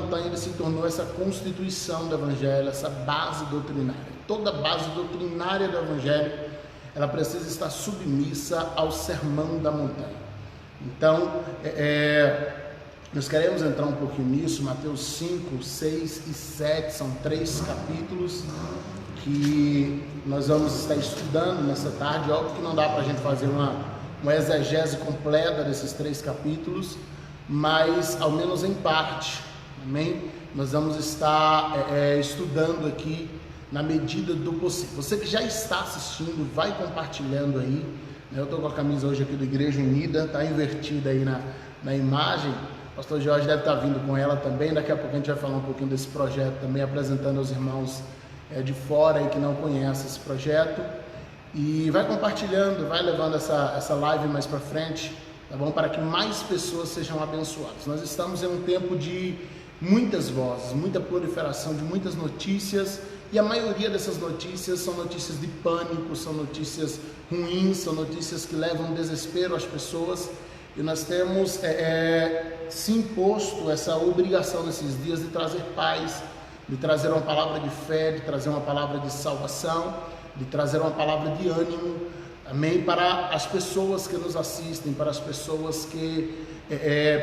montanha ele se tornou essa constituição do Evangelho, essa base doutrinária. Toda base doutrinária do Evangelho, ela precisa estar submissa ao sermão da montanha. Então, nós queremos entrar um pouquinho nisso. Mateus 5, 6 e 7 são 3 capítulos que nós vamos estar estudando nessa tarde. Óbvio que não dá para a gente fazer uma exegese completa desses 3 capítulos, mas ao menos em parte, amém? Nós vamos estar estudando aqui na medida do possível. Você que já está assistindo, vai compartilhando aí, né? Eu estou com a camisa hoje aqui do Igreja Unida, está invertida aí na imagem. O pastor Jorge deve estar vindo com ela também. Daqui a pouco a gente vai falar um pouquinho desse projeto também, apresentando aos irmãos de fora aí que não conhecem esse projeto. E vai compartilhando, vai levando essa live mais para frente, tá bom? Para que mais pessoas sejam abençoadas. Nós estamos em um tempo de muitas vozes, muita proliferação de muitas notícias, e a maioria dessas notícias são notícias de pânico, são notícias ruins, são notícias que levam desespero às pessoas, e nós temos se imposto essa obrigação nesses dias de trazer paz, de trazer uma palavra de fé, de trazer uma palavra de salvação, de trazer uma palavra de ânimo, amém, para as pessoas que nos assistem, para as pessoas que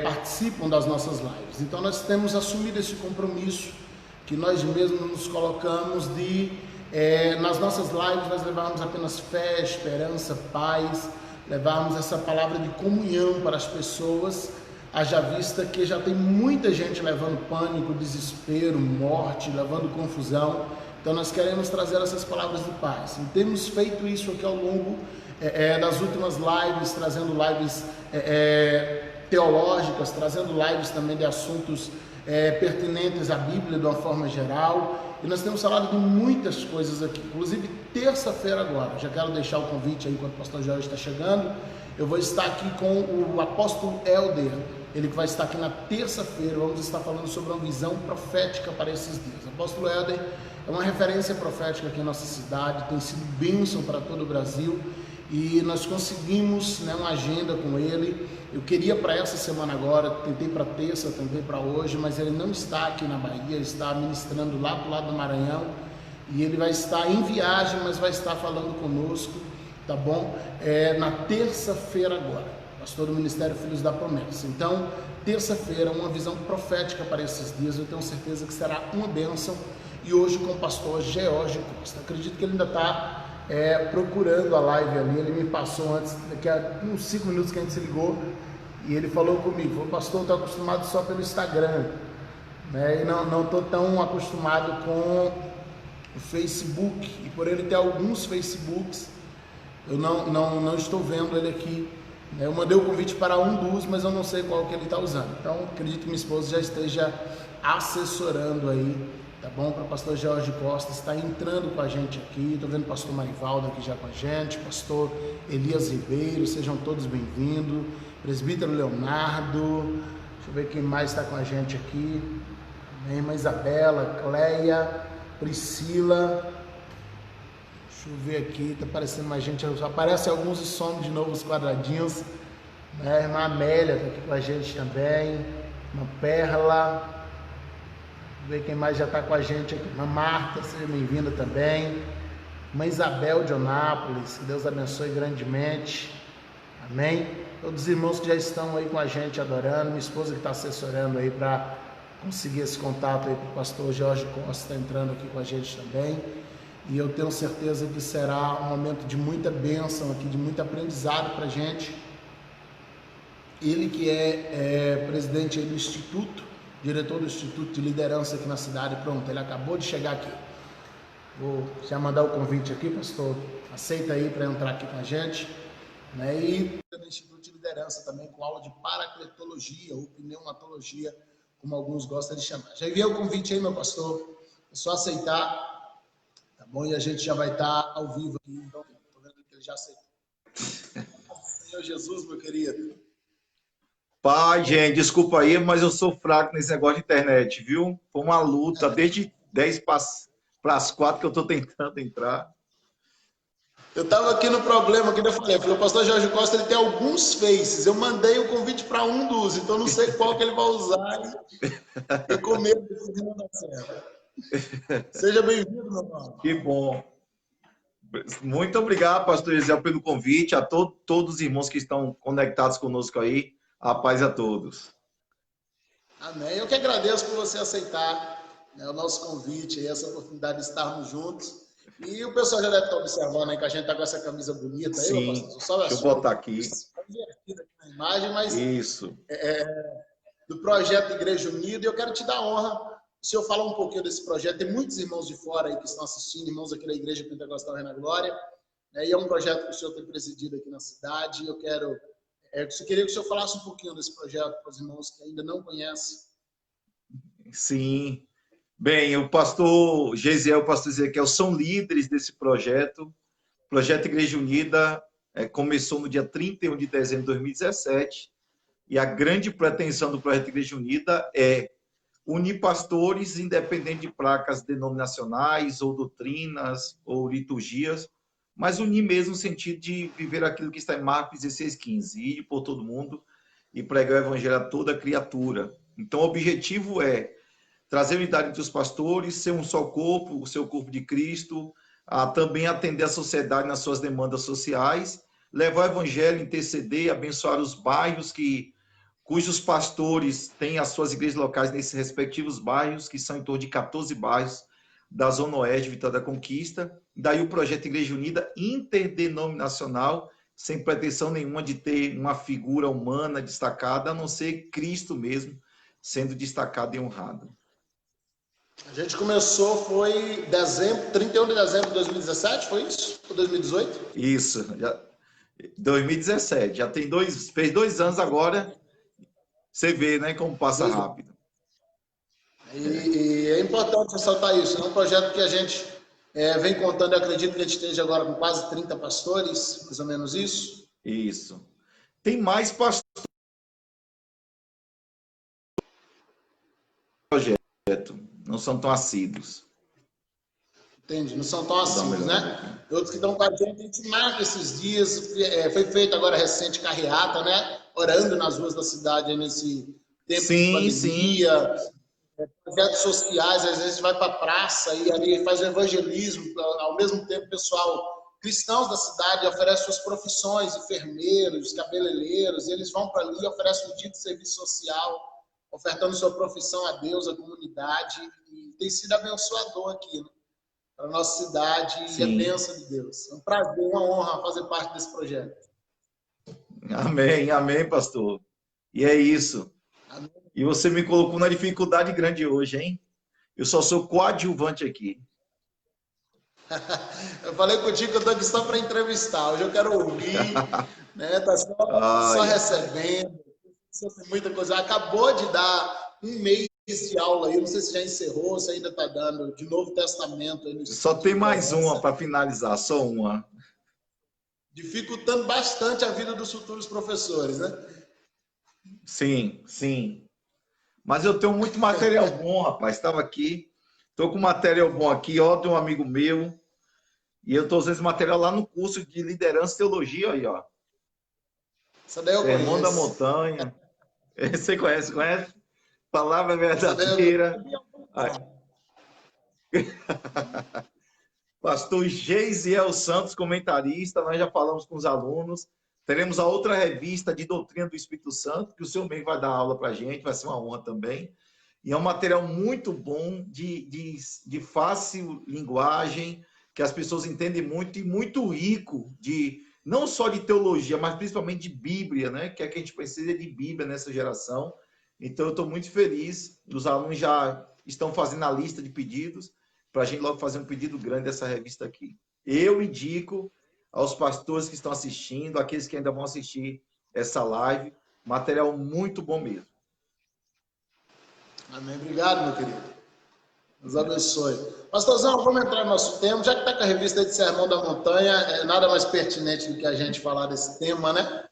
participam das nossas lives. Então nós temos assumido esse compromisso que nós mesmos nos colocamos de, nas nossas lives, nós levarmos apenas fé, esperança, paz, levarmos essa palavra de comunhão para as pessoas, haja vista que já tem muita gente levando pânico, desespero, morte, levando confusão. Então nós queremos trazer essas palavras de paz. E temos feito isso aqui ao longo das últimas lives, trazendo lives teológicas, trazendo lives também de assuntos pertinentes à Bíblia de uma forma geral. E nós temos falado de muitas coisas aqui. Inclusive, terça-feira agora, já quero deixar o convite aí enquanto o pastor Jorge está chegando. Eu vou estar aqui com o apóstolo Helder, ele que vai estar aqui na terça-feira. Vamos estar falando sobre uma visão profética para esses dias. O apóstolo Helder é uma referência profética aqui em nossa cidade, tem sido bênção para todo o Brasil, e nós conseguimos, né, uma agenda com ele. Eu queria para essa semana agora, tentei para terça, tentei para hoje, mas ele não está aqui na Bahia, ele está ministrando lá do lado do Maranhão, e ele vai estar em viagem, mas vai estar falando conosco, tá bom? Na terça-feira agora, pastor do Ministério Filhos da Promessa. Então, terça-feira, uma visão profética para esses dias, eu tenho certeza que será uma bênção. E hoje com o pastor George Costa. Acredito que ele ainda está procurando a live ali. Ele me passou antes, daqui a uns 5 minutos que a gente se ligou, e ele falou comigo: o pastor, estou acostumado só pelo Instagram, né? E não estou tão acostumado com o Facebook, e por ele ter alguns Facebooks, eu não estou vendo ele aqui. Eu mandei o convite para um dos, mas eu não sei qual que ele está usando. Então acredito que minha esposa já esteja assessorando aí, tá bom? Para o pastor Jorge Costa, está entrando com a gente aqui. Estou vendo o pastor Marivaldo aqui já com a gente, pastor Elias Ribeiro, sejam todos bem-vindos. Presbítero Leonardo, deixa eu ver quem mais está com a gente aqui. A irmã Isabela, Cleia, Priscila. Deixa eu ver aqui, está aparecendo mais gente. Aparece alguns e some de novo os quadradinhos. A irmã Amélia está aqui com a gente também. Uma Perla. Ver quem mais já está com a gente aqui. Uma Marta, seja bem-vinda também. Uma Isabel de Onápolis, que Deus abençoe grandemente. Amém? Todos os irmãos que já estão aí com a gente adorando. Minha esposa que está assessorando aí para conseguir esse contato aí para o pastor Jorge Costa, está entrando aqui com a gente também. E eu tenho certeza que será um momento de muita bênção aqui, de muito aprendizado para a gente. Ele que é presidente aí do Instituto, diretor do Instituto de Liderança aqui na cidade, pronto, ele acabou de chegar aqui. Vou já mandar o convite aqui, pastor, aceita aí para entrar aqui com a gente, né? E no Instituto de Liderança também, com aula de paracletologia ou pneumatologia, como alguns gostam de chamar. Já enviei o convite aí, meu pastor, é só aceitar, tá bom? E a gente já vai estar ao vivo aqui, então, estou vendo que ele já aceitou. Senhor Jesus, meu querido. Pai, gente, desculpa aí, mas eu sou fraco nesse negócio de internet, viu? Foi uma luta desde 10 para as 4 que eu estou tentando entrar. Eu estava aqui no problema, que eu falei, o pastor Jorge Costa ele tem alguns faces. Eu mandei o convite para um dos, então não sei qual que ele vai usar e com medo de não dar certo. Seja bem-vindo, meu irmão. Que bom. Muito obrigado, pastor Gisel, pelo convite, a todos os irmãos que estão conectados conosco aí. A paz a todos. Amém. Eu que agradeço por você aceitar, né, o nosso convite e essa oportunidade de estarmos juntos. E o pessoal já deve estar observando aí que a gente está com essa camisa bonita aí, Sim, meu pastor. deixa eu botar aqui. Está invertida aqui na imagem, mas Isso. Do projeto Igreja Unida. E eu quero te dar a honra, o senhor falar um pouquinho desse projeto. Tem muitos irmãos de fora aí que estão assistindo, irmãos aqui da Igreja Pentecostal Reina Glória, né, e é um projeto que o senhor tem presidido aqui na cidade. Eu queria que o senhor falasse um pouquinho desse projeto para os irmãos que ainda não conhecem. Sim. Bem, o pastor Gesiel e o pastor Ezequiel são líderes desse projeto. O projeto Igreja Unida começou no dia 31 de dezembro de 2017 e a grande pretensão do projeto Igreja Unida é unir pastores independente de placas denominacionais ou doutrinas ou liturgias, mas unir mesmo no sentido de viver aquilo que está em Marcos 16:15, ir por todo mundo e pregar o evangelho a toda criatura. Então, o objetivo é trazer unidade entre os pastores, ser um só corpo, o seu corpo de Cristo, também atender a sociedade nas suas demandas sociais, levar o evangelho, interceder, abençoar os bairros cujos pastores têm as suas igrejas locais nesses respectivos bairros, que são em torno de 14 bairros da Zona Oeste, Vitória da Conquista. Daí o projeto Igreja Unida interdenominacional, sem pretensão nenhuma de ter uma figura humana destacada, a não ser Cristo mesmo, sendo destacado e honrado. A gente começou, foi 31 de dezembro de 2017, foi isso? Ou 2018? Isso, 2017, já tem fez 2 anos agora, você vê, né, como passa rápido. E é importante ressaltar isso, é um projeto que a gente vem contando, eu acredito que a gente esteja agora com quase 30 pastores, mais ou menos isso. Isso. Tem mais pastores no projeto, não são tão assíduos. Entendi, não são tão assíduos, né? Outros que estão com a gente marca esses dias, foi feita agora recente carreata, né? Orando nas ruas da cidade nesse tempo de pandemia. Sim. Projetos sociais, às vezes vai para a praça e ali faz o evangelismo, ao mesmo tempo pessoal, cristãos da cidade oferecem suas profissões, enfermeiros, cabeleireiros, e eles vão para ali e oferecem um dia de serviço social, ofertando sua profissão a Deus, à comunidade, e tem sido abençoador aqui, né? Para a nossa cidade. Sim. E a bênção de Deus. É um prazer, uma honra fazer parte desse projeto. Amém, amém, pastor. E é isso. Amém. E você me colocou na dificuldade grande hoje, hein? Eu só sou coadjuvante aqui. Eu falei contigo que eu estou aqui só para entrevistar. Hoje eu quero ouvir, né? Tá só recebendo. Tem muita coisa. Acabou de dar um mês de aula aí, não sei se já encerrou, se ainda está dando de Novo Testamento. Aí só tem mais uma para finalizar, só uma. Dificultando bastante a vida dos futuros professores, né? Sim, sim. Mas eu tenho muito material bom, rapaz. Estava aqui, estou com material bom aqui, ó, de um amigo meu. E eu estou usando esse material lá no curso de Liderança e Teologia, aí, ó. Essa daí eu Sermão da Montanha. Você conhece? Palavra verdadeira. Pastor Geisiel Santos, comentarista, nós já falamos com os alunos. Teremos a outra revista de Doutrina do Espírito Santo, que o senhor mesmo vai dar aula para a gente, vai ser uma honra também. E é um material muito bom, de fácil linguagem, que as pessoas entendem muito, e muito rico, não só de teologia, mas principalmente de Bíblia, né? Que é que a gente precisa de Bíblia nessa geração. Então, eu estou muito feliz. Os alunos já estão fazendo a lista de pedidos, para a gente logo fazer um pedido grande dessa revista aqui. Eu indico aos pastores que estão assistindo, aqueles que ainda vão assistir essa live, material muito bom mesmo. Amém. Obrigado, meu querido. Deus abençoe. Pastorzão, vamos entrar no nosso tema. Já que está com a revista de Sermão da Montanha, é nada mais pertinente do que a gente falar desse tema, né?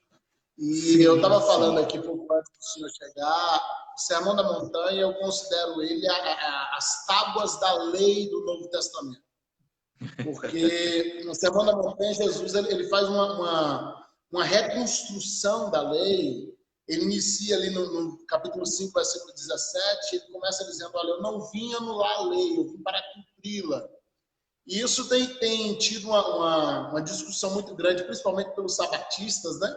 E sim, eu estava falando aqui pouco antes do senhor chegar, o Sermão da Montanha, eu considero ele as tábuas da lei do Novo Testamento. Porque no Sermão da Montanha, Jesus ele faz uma reconstrução da lei. Ele inicia ali no capítulo 5, versículo 17, ele começa dizendo, olha, eu não vim anular a lei, eu vim para cumpri-la. E isso tem tido uma discussão muito grande, principalmente pelos sabatistas, né?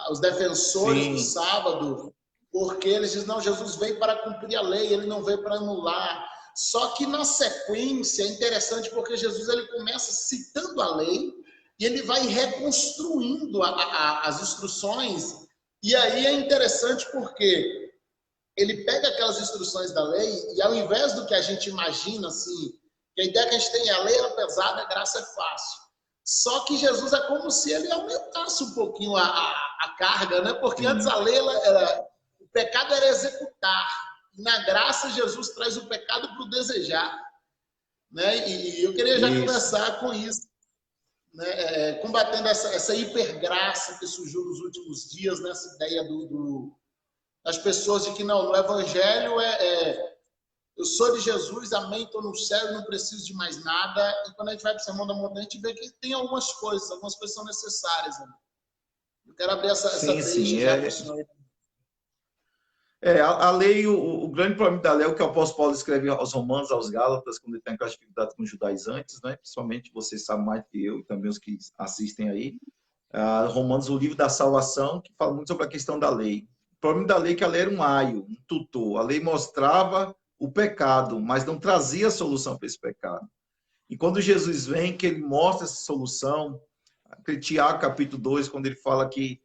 Os defensores do sábado, porque eles dizem, não, Jesus veio para cumprir a lei, ele não veio para anular. Só que na sequência é interessante porque Jesus ele começa citando a lei e ele vai reconstruindo as instruções. E aí é interessante porque ele pega aquelas instruções da lei e ao invés do que a gente imagina, assim, que a ideia que a gente tem é a lei é pesada, a graça é fácil. Só que Jesus é como se ele aumentasse um pouquinho a carga, né? Porque antes a lei, o pecado era executar. E na graça, Jesus traz o pecado para o desejar. Né? E eu queria já começar com isso. Né? Combatendo essa hipergraça que surgiu nos últimos dias, nessa ideia das pessoas de que não, no Evangelho eu sou de Jesus, amém, estou no céu e não preciso de mais nada. E quando a gente vai para o Sermão da Montanha, a gente vê que tem algumas coisas são necessárias. Né? Eu quero abrir essa deixa já para o senhor. A lei, o grande problema da lei é o que o apóstolo Paulo escreve aos Romanos, aos Gálatas, quando ele tem aquela dificuldade com os judaizantes, né? Principalmente vocês sabem mais que eu e também os que assistem aí. Romanos, o livro da salvação, que fala muito sobre a questão da lei. O problema da lei é que a lei era um aio, um tutor. A lei mostrava o pecado, mas não trazia solução para esse pecado. E quando Jesus vem, que ele mostra essa solução, Tiago, capítulo 2, quando ele fala que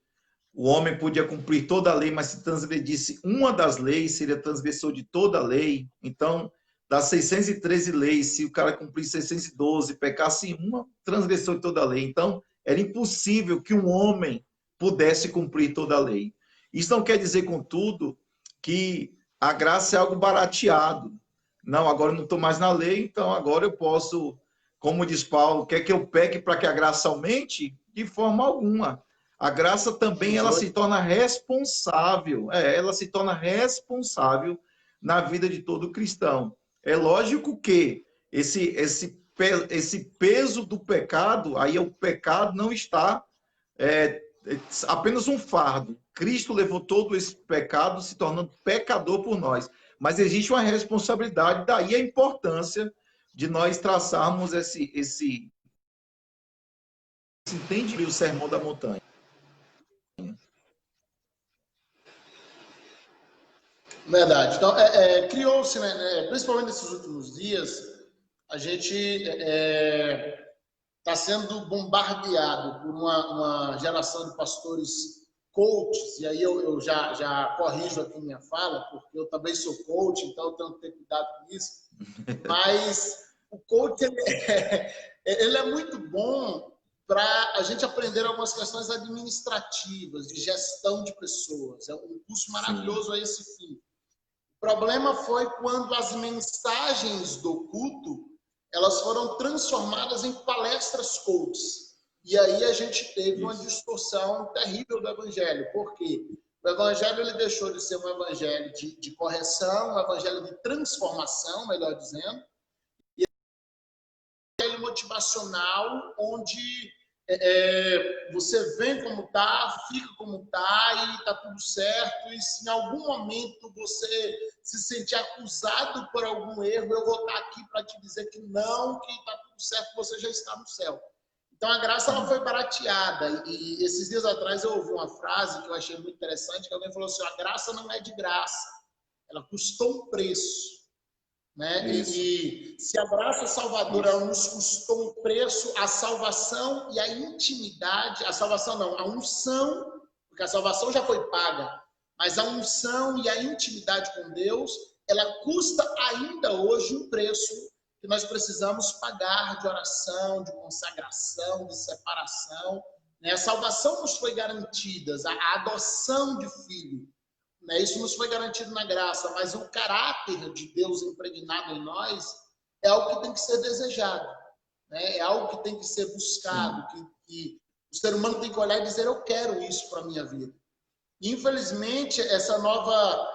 o homem podia cumprir toda a lei, mas se transgredisse uma das leis, seria transgressor de toda a lei. Então, das 613 leis, se o cara cumprisse 612, pecasse uma, transgressor de toda a lei. Então, era impossível que um homem pudesse cumprir toda a lei. Isso não quer dizer, contudo, que a graça é algo barateado. Não, agora eu não estou mais na lei, então agora eu posso, como diz Paulo, quer que eu peque para que a graça aumente? De forma alguma. A graça também ela se torna responsável. Ela se torna responsável na vida de todo cristão. É lógico que esse peso do pecado, aí o pecado não está apenas um fardo. Cristo levou todo esse pecado, se tornando pecador por nós. Mas existe uma responsabilidade, daí a importância de nós traçarmos esse entende o Sermão da Montanha. Verdade. Então, criou-se, né, principalmente nesses últimos dias, a gente está sendo bombardeado por uma geração de pastores coaches, e aí eu já corrijo aqui minha fala, porque eu também sou coach, então eu tenho que ter cuidado com isso, mas o coach ele é muito bom para a gente aprender algumas questões administrativas, de gestão de pessoas. É um curso maravilhoso a esse fim. O problema foi quando as mensagens do culto elas foram transformadas em palestras coaches. E aí a gente teve uma distorção terrível do evangelho. Por quê? O evangelho ele deixou de ser um evangelho de correção, um evangelho de transformação, melhor dizendo, e um evangelho motivacional, onde você vem como está, fica como está e está tudo certo. E se em algum momento você se sentir acusado por algum erro, eu vou estar aqui para te dizer que não, que está tudo certo, você já está no céu. Então a graça ela foi barateada. E esses dias atrás eu ouvi uma frase que eu achei muito interessante, que alguém falou assim: a graça não é de graça, ela custou um preço. Né? E se a graça salvadora nos custou um preço, a salvação e a intimidade, a salvação não, a unção, porque a salvação já foi paga, mas a unção e a intimidade com Deus, ela custa ainda hoje um preço que nós precisamos pagar de oração, de consagração, de separação. Né? A salvação nos foi garantida, a adoção de filho. Isso nos foi garantido na graça, mas o caráter de Deus impregnado em nós é algo que tem que ser desejado, né? É algo que tem que ser buscado, que o ser humano tem que olhar e dizer: eu quero isso para a minha vida. E, infelizmente, essa nova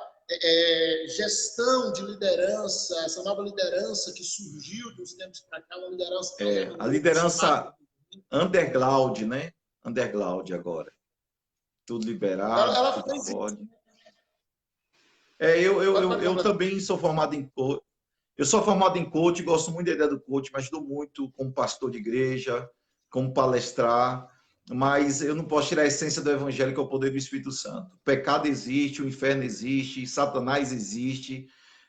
gestão de liderança, essa nova liderança que surgiu de uns tempos para cá, uma liderança A liderança underground, né? Underground agora. Tudo liberado, ela tudo fez pode. isso. Eu também sou formado em coach. Eu sou formado em coach, gosto muito da ideia do coach, me ajudou muito como pastor de igreja, como palestrar, mas eu não posso tirar a essência do evangelho, que é o poder do Espírito Santo. O pecado existe, o inferno existe, Satanás existe,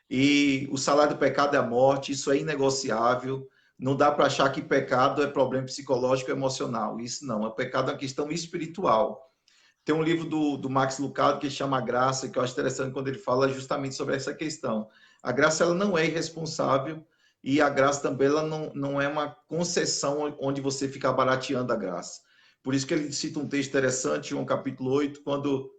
e o salário do pecado é a morte, isso é inegociável. Não dá para achar que pecado é problema psicológico ou emocional. Isso não, pecado é uma questão espiritual. Tem um livro do Max Lucado que chama A Graça, que eu acho interessante quando ele fala justamente sobre essa questão. A graça ela não é irresponsável e a graça também ela não é uma concessão onde você fica barateando a graça. Por isso que ele cita um texto interessante, João capítulo 8, quando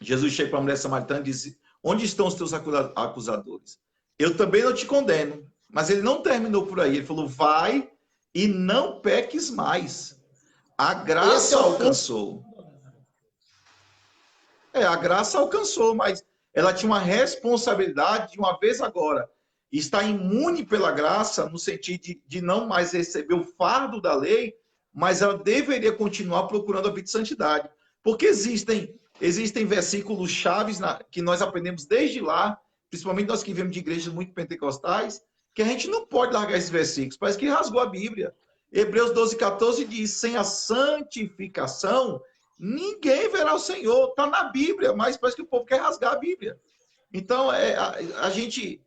Jesus chega para a mulher samaritana e diz: onde estão os teus acusadores? Eu também não te condeno. Mas ele não terminou por aí. Ele falou: vai e não peques mais. A graça alcançou. A graça alcançou, mas ela tinha uma responsabilidade de uma vez agora. Está imune pela graça, no sentido de não mais receber o fardo da lei, mas ela deveria continuar procurando a vida de santidade. Porque existem versículos chaves que nós aprendemos desde lá, principalmente nós que viemos de igrejas muito pentecostais, que a gente não pode largar esses versículos. Parece que rasgou a Bíblia. Hebreus 12:14 diz: sem a santificação, ninguém verá o Senhor. Está na Bíblia, mas parece que o povo quer rasgar a Bíblia. Então, a gente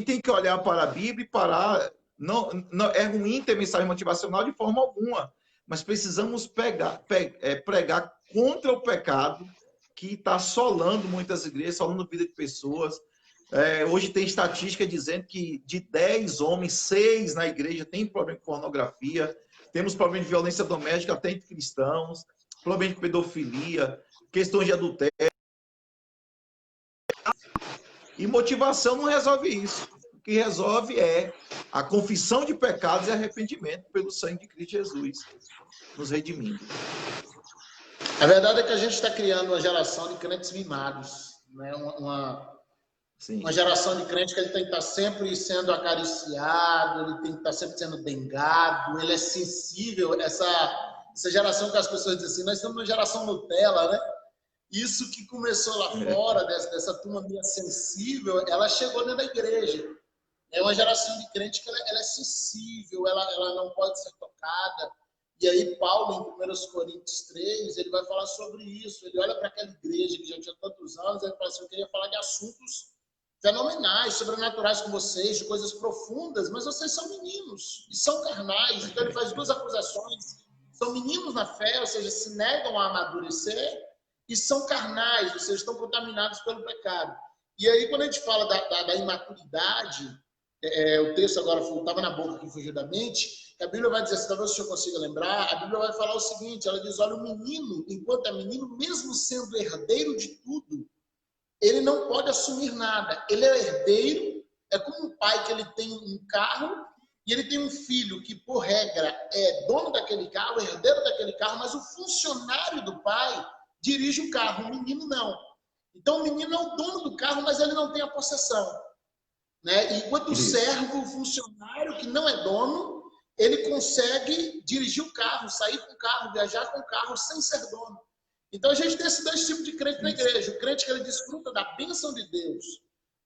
tem que olhar para a Bíblia e parar. Não é ruim ter mensagem motivacional de forma alguma, mas precisamos pregar contra o pecado que está assolando muitas igrejas, assolando a vida de pessoas. Hoje tem estatística dizendo que de 10 homens, 6 na igreja têm problema com pornografia, temos problema de violência doméstica até entre cristãos, problema de pedofilia, questões de adultério. E motivação não resolve isso. O que resolve é a confissão de pecados e arrependimento pelo sangue de Cristo Jesus, nos redimindo. A verdade é que a gente está criando uma geração de crentes mimados, né? Uma geração de crente que ele tem que estar sempre sendo acariciado, ele tem que estar sempre sendo bengado, ele é sensível. Essa geração que as pessoas dizem assim, nós estamos numa geração Nutella, né? Isso que começou lá fora, dessa turma meio sensível, ela chegou dentro da igreja. É uma geração de crente que ela é sensível, ela não pode ser tocada. E aí Paulo, em 1 Coríntios 3, ele vai falar sobre isso. Ele olha para aquela igreja que já tinha tantos anos, ele fala assim: eu queria falar de assuntos fenomenais, sobrenaturais com vocês, de coisas profundas, mas vocês são meninos e são carnais. Então ele faz duas acusações. São meninos na fé, ou seja, se negam a amadurecer, e são carnais, ou seja, estão contaminados pelo pecado. E aí, quando a gente fala da imaturidade, o texto agora estava na boca que fugiu da mente, a Bíblia vai dizer assim, talvez o senhor consiga lembrar, a Bíblia vai falar o seguinte, ela diz: olha, o menino, enquanto é menino, mesmo sendo herdeiro de tudo, ele não pode assumir nada. Ele é herdeiro, é como um pai que ele tem um carro, e ele tem um filho que, por regra, é dono daquele carro, herdeiro daquele carro, mas o funcionário do pai dirige o carro, o menino não. Então, o menino é o dono do carro, mas ele não tem a possessão. Né? Enquanto o servo, o funcionário que não é dono, ele consegue dirigir o carro, sair com o carro, viajar com o carro sem ser dono. Então, a gente tem esses dois tipos de crente na igreja. O crente que ele desfruta da bênção de Deus,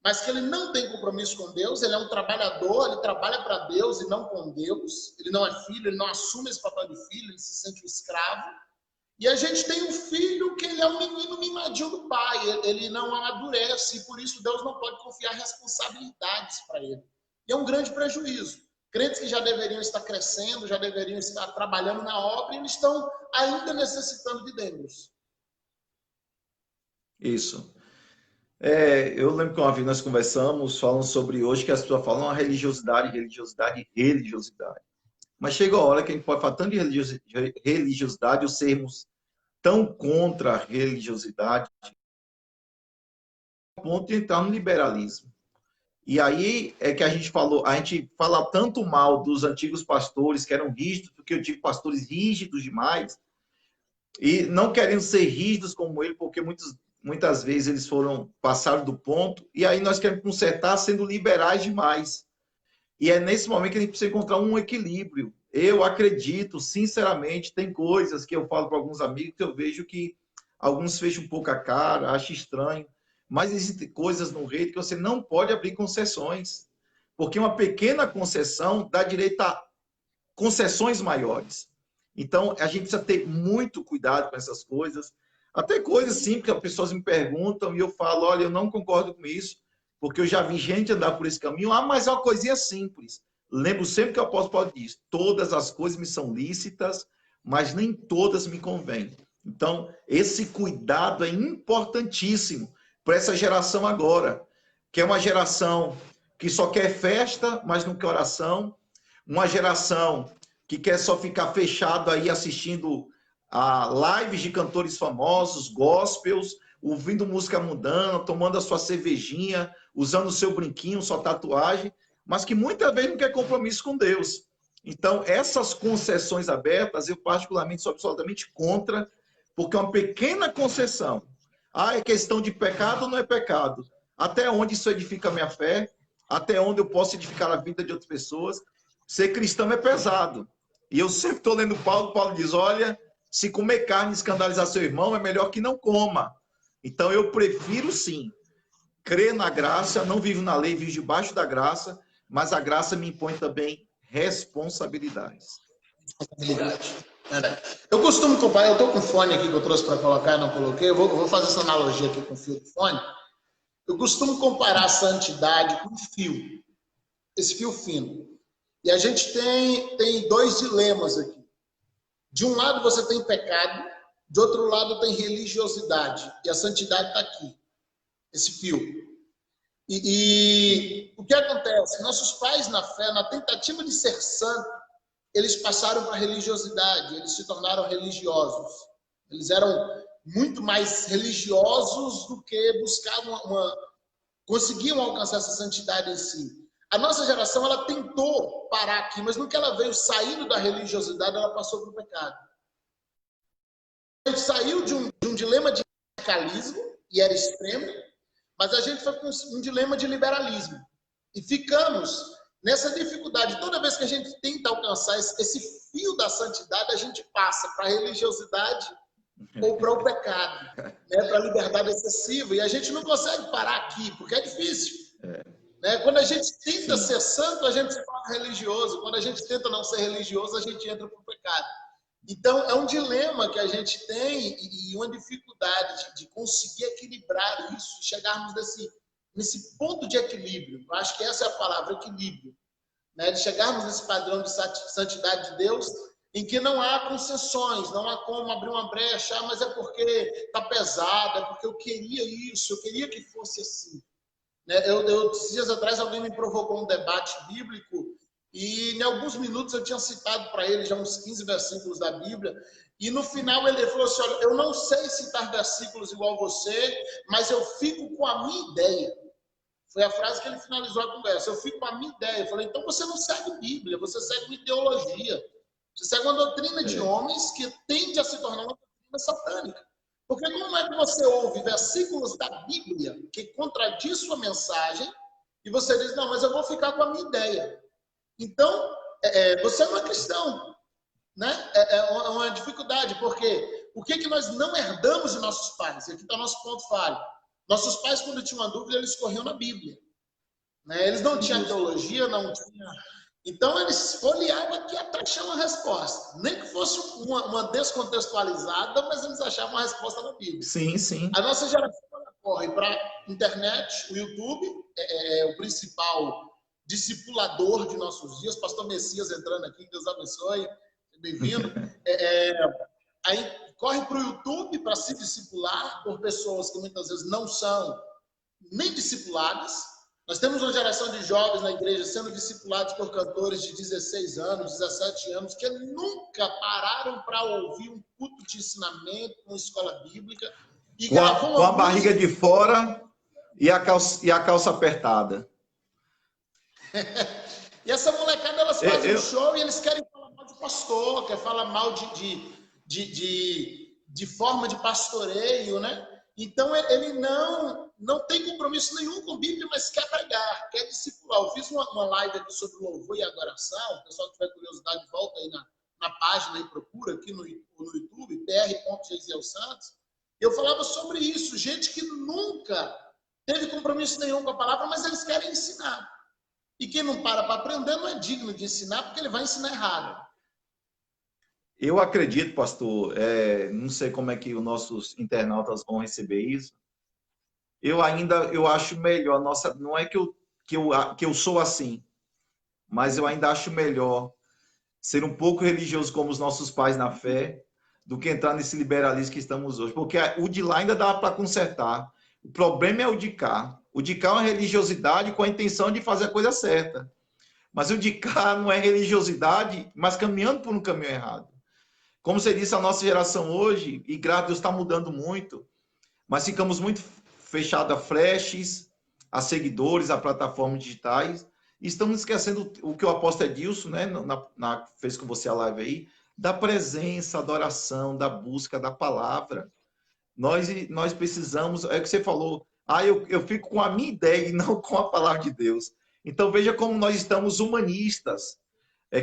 mas que ele não tem compromisso com Deus, ele é um trabalhador, ele trabalha para Deus e não com Deus, ele não é filho, ele não assume esse papel de filho, ele se sente um escravo. E a gente tem um filho que ele é um menino mimadinho do pai, ele não amadurece, e por isso Deus não pode confiar responsabilidades para ele. E é um grande prejuízo. Crentes que já deveriam estar crescendo, já deveriam estar trabalhando na obra, e eles estão ainda necessitando de Deus. Isso. Eu lembro que uma vez nós conversamos, falando sobre hoje, que as pessoas falam religiosidade. Mas chega a hora que a gente pode falar tanto de religiosidade, ou sermos tão contra a religiosidade, a ponto de entrar no liberalismo. E aí é que a gente fala tanto mal dos antigos pastores, que eram rígidos, porque eu tive pastores rígidos demais, e não querendo ser rígidos como ele, porque muitos muitas vezes eles passaram do ponto, e aí nós queremos consertar sendo liberais demais. E é nesse momento que a gente precisa encontrar um equilíbrio. Eu acredito, sinceramente, tem coisas que eu falo para alguns amigos que eu vejo que alguns fecham um pouco a cara, acham estranho, mas existem coisas no reino que você não pode abrir concessões, porque uma pequena concessão dá direito a concessões maiores. Então, a gente precisa ter muito cuidado com essas coisas. Até coisas simples que as pessoas me perguntam e eu falo, olha, eu não concordo com isso, porque eu já vi gente andar por esse caminho. Ah, mas é uma coisinha simples. Lembro sempre que o apóstolo Paulo diz, todas as coisas me são lícitas, mas nem todas me convêm. Então, esse cuidado é importantíssimo para essa geração agora, que é uma geração que só quer festa, mas não quer oração, uma geração que quer só ficar fechado aí assistindo a lives de cantores famosos, gospels, ouvindo música mundana, tomando a sua cervejinha, usando o seu brinquinho, sua tatuagem, mas que muitas vezes não quer compromisso com Deus. Então, essas concessões abertas, eu particularmente sou absolutamente contra, porque é uma pequena concessão. Ah, é questão de pecado ou não é pecado? Até onde isso edifica a minha fé? Até onde eu posso edificar a vida de outras pessoas? Ser cristão é pesado. E eu sempre estou lendo Paulo, Paulo diz, olha, se comer carne e escandalizar seu irmão, é melhor que não coma. Então, eu prefiro, sim, crer na graça, não vivo na lei, vivo debaixo da graça, mas a graça me impõe também responsabilidades. Eu costumo comparar, eu estou com fone aqui que eu trouxe para colocar e não coloquei, eu vou fazer essa analogia aqui com o fio de fone. Eu costumo comparar a santidade com fio, esse fio fino. E a gente tem dois dilemas aqui. De um lado você tem pecado, de outro lado tem religiosidade. E a santidade está aqui, esse fio. E o que acontece? Nossos pais na fé, na tentativa de ser santo, eles passaram para a religiosidade, eles se tornaram religiosos. Eles eram muito mais religiosos do que buscavam conseguiam alcançar essa santidade em si. A nossa geração, ela tentou parar aqui, mas no que ela veio saindo da religiosidade, ela passou para o pecado. A gente saiu de um dilema de radicalismo, e era extremo, mas a gente foi com um dilema de liberalismo. E ficamos nessa dificuldade. Toda vez que a gente tenta alcançar esse fio da santidade, a gente passa para a religiosidade ou para o pecado, né? Para a liberdade excessiva. E a gente não consegue parar aqui, porque é difícil. Né? Quando a gente tenta ser santo, a gente se torna religioso. Quando a gente tenta não ser religioso, a gente entra para o pecado. Então, é um dilema que a gente tem e uma dificuldade de conseguir equilibrar isso, chegarmos nesse ponto de equilíbrio. Eu acho que essa é a palavra, equilíbrio. Né? De chegarmos nesse padrão de santidade de Deus, em que não há concessões, não há como abrir uma brecha, mas é porque está pesado, é porque eu queria isso, eu queria que fosse assim. Né? Esses dias atrás, alguém me provocou um debate bíblico e em alguns minutos eu tinha citado para ele já uns 15 versículos da Bíblia, e no final ele falou assim, olha, eu não sei citar versículos igual você, mas eu fico com a minha ideia. Foi a frase que ele finalizou a conversa, eu fico com a minha ideia. Eu falei, então você não segue Bíblia, você segue uma ideologia, você segue uma doutrina de homens que tende a se tornar uma doutrina satânica. Porque como é que você ouve versículos da Bíblia que contradiz sua mensagem e você diz, não, mas eu vou ficar com a minha ideia. Então, você não é cristão, né? É uma dificuldade, porque o que nós não herdamos de nossos pais? Aqui está o nosso ponto falho. Nossos pais, quando tinham uma dúvida, eles corriam na Bíblia. Né? Eles não tinham teologia, não tinham... Então, eles folheavam aqui até achar uma resposta. Nem que fosse uma descontextualizada, mas eles achavam uma resposta na Bíblia. Sim, sim. A nossa geração corre para a internet, o YouTube, é o principal discipulador de nossos dias, pastor Messias entrando aqui, Deus abençoe, bem-vindo. Aí corre para o YouTube para se discipular por pessoas que muitas vezes não são nem discipuladas. Nós temos uma geração de jovens na igreja sendo discipulados por cantores de 16 anos, 17 anos, que nunca pararam para ouvir um culto de ensinamento, uma escola bíblica. E com a barriga de fora e a calça apertada. E essa molecada, elas fazem um show e eles querem falar mal de pastor, querem falar mal de forma de pastoreio, né? Então, ele não tem compromisso nenhum com a Bíblia, mas quer pregar, quer discipular. Eu fiz uma live aqui sobre louvor e adoração. O pessoal que tiver curiosidade, volta aí na página e procura aqui no YouTube, pr.geisielsantos. Eu falava sobre isso. Gente que nunca teve compromisso nenhum com a palavra, mas eles querem ensinar. E quem não para aprender não é digno de ensinar, porque ele vai ensinar errado. Eu acredito, pastor, não sei como é que os nossos internautas vão receber isso. Eu acho melhor, não é que eu sou assim, mas eu ainda acho melhor ser um pouco religioso como os nossos pais na fé, do que entrar nesse liberalismo que estamos hoje. Porque o de lá ainda dá para consertar. O problema é o de cá. O de cá é uma religiosidade com a intenção de fazer a coisa certa. Mas o de cá não é religiosidade, mas caminhando por um caminho errado. Como você disse, a nossa geração hoje, e graças a Deus está mudando muito, mas ficamos muito fechados a flashes, a seguidores, a plataformas digitais, e estamos esquecendo o que o apóstolo Edilson, né, fez com você a live aí, da presença, adoração, da busca da palavra. Nós precisamos, é o que você falou, eu fico com a minha ideia e não com a palavra de Deus. Então veja como nós estamos humanistas.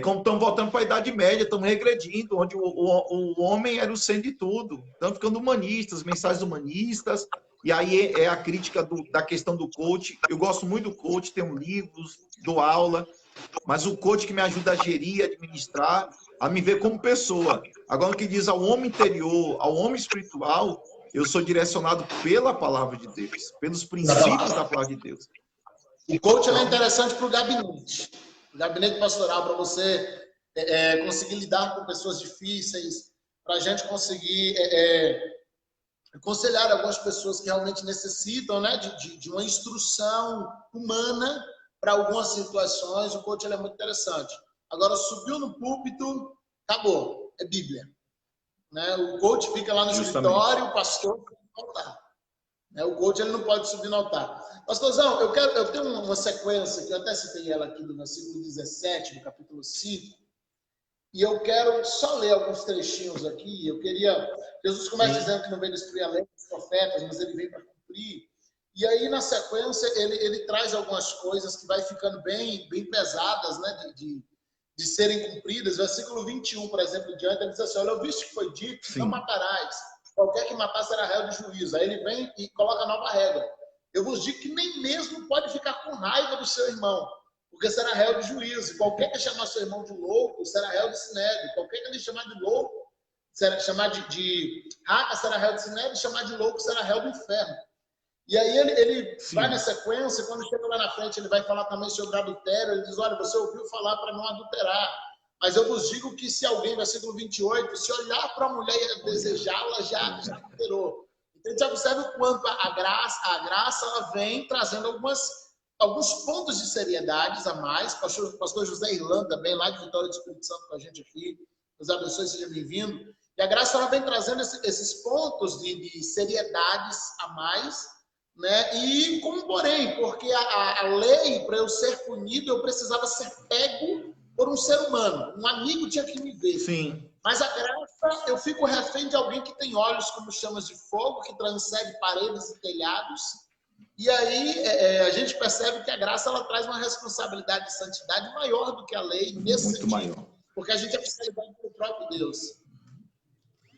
Como estamos voltando para a Idade Média, estamos regredindo, onde o homem era o centro de tudo. Estamos ficando humanistas, mensagens humanistas, e aí é a crítica da questão do coach. Eu gosto muito do coach, tenho livros, dou aula, mas o coach que me ajuda a gerir, a administrar, a me ver como pessoa. Agora, o que diz ao homem interior, ao homem espiritual, eu sou direcionado pela palavra de Deus, pelos princípios da palavra de Deus. O coach é interessante para o gabinete pastoral, para você conseguir lidar com pessoas difíceis, para a gente conseguir aconselhar algumas pessoas que realmente necessitam, né, de uma instrução humana para algumas situações. O coach é muito interessante. Agora, subiu no púlpito, acabou, é Bíblia. Né? O coach fica lá no escritório, o pastor fica no altar. O coach ele não pode subir no altar. Pastorzão, eu tenho uma sequência, que eu até citei ela aqui do versículo 17, do capítulo 5, e eu quero só ler alguns trechinhos aqui. Jesus começa dizendo que não veio destruir a lei dos profetas, mas ele veio para cumprir. E aí, na sequência, ele traz algumas coisas que vai ficando bem pesadas, né, de serem cumpridas. Versículo 21, por exemplo, diante, ele diz assim: olha, eu vi que foi dito, não matarás. Qualquer que matar será réu de juízo. Aí ele vem e coloca a nova regra. Eu vos digo que nem mesmo pode ficar com raiva do seu irmão, porque será réu de juízo. Qualquer que chamar seu irmão de louco, será réu de sinédrio. Qualquer que ele chamar de louco, chamar de raca, será réu de sinédrio. Chamar de louco, será réu do inferno. E aí ele vai na sequência, quando chega lá na frente, ele vai falar também sobre adultério. Ele diz: olha, você ouviu falar para não adulterar. Mas eu vos digo que se alguém, versículo 28, se olhar para a mulher e desejá-la, já adulterou. Então, a gente observa o quanto a graça ela vem trazendo alguns pontos de seriedade a mais. Pastor José Irlanda, também lá de Vitória do Espírito Santo com a gente aqui. Deus abençoe, seja bem-vindo. E a graça ela vem trazendo esses pontos de seriedades a mais, né? E como porém, porque a lei, para eu ser punido, eu precisava ser pego por um ser humano. Um amigo tinha que me ver. Sim. Mas a graça, eu fico refém de alguém que tem olhos como chamas de fogo, que transcende paredes e telhados. E aí a gente percebe que a graça ela traz uma responsabilidade de santidade maior do que a lei, nesse muito sentido. Maior. Porque a gente é fiscalizado pelo próprio Deus.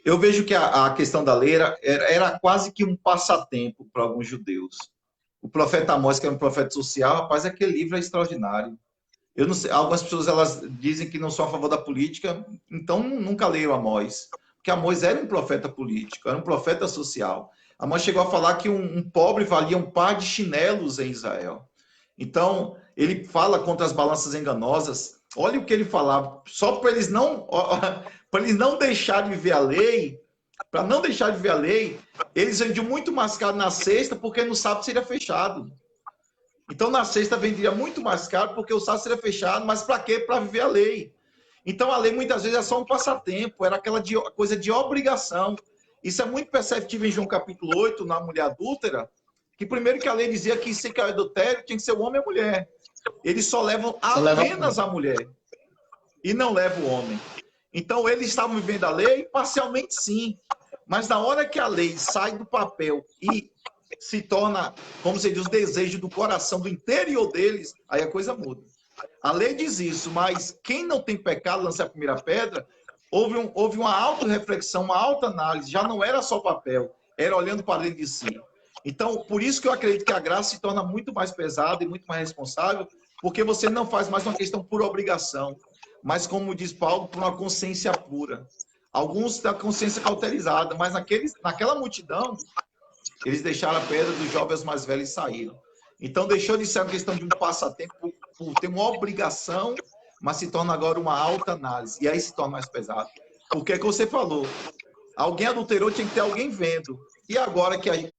Eu vejo que a questão da lei era quase que um passatempo para alguns judeus. O profeta Amós, que era um profeta social, rapaz, aquele livro é extraordinário. Eu não sei, algumas pessoas elas dizem que não são a favor da política, então nunca leram Amós. Porque Amós era um profeta político, era um profeta social. Amós chegou a falar que um pobre valia um par de chinelos em Israel. Então, ele fala contra as balanças enganosas. Olha o que ele falava, só para eles não deixarem de viver a lei, para não deixar de viver a lei, eles vendiam muito mais caro na sexta, porque no sábado seria fechado. Então, na sexta venderia muito mais caro, porque o sábado seria fechado, mas para quê? Para viver a lei. Então, a lei muitas vezes é só um passatempo, era aquela coisa de obrigação. Isso é muito perceptível em João capítulo 8, na mulher adúltera, que primeiro que a lei dizia que se cair adultério tinha que ser o homem e a mulher. Eles só levam apenas a mulher e não levam o homem. Então, eles estavam vivendo a lei parcialmente, sim. Mas na hora que a lei sai do papel e se torna, como se diz, os desejos do coração, do interior deles, aí a coisa muda. A lei diz isso, mas quem não tem pecado, lança a primeira pedra, houve uma auto-reflexão, uma auto-análise, já não era só papel, era olhando para dentro de si. Então, por isso que eu acredito que a graça se torna muito mais pesada e muito mais responsável, porque você não faz mais uma questão por obrigação, mas, como diz Paulo, por uma consciência pura. Alguns da consciência cauterizada, mas naquela multidão, eles deixaram a pedra dos jovens mais velhos e saíram. Então, deixou de ser uma questão de um passatempo por ter uma obrigação, mas se torna agora uma alta análise. E aí se torna mais pesado. Porque é que você falou, alguém adulterou, tinha que ter alguém vendo. E agora que a gente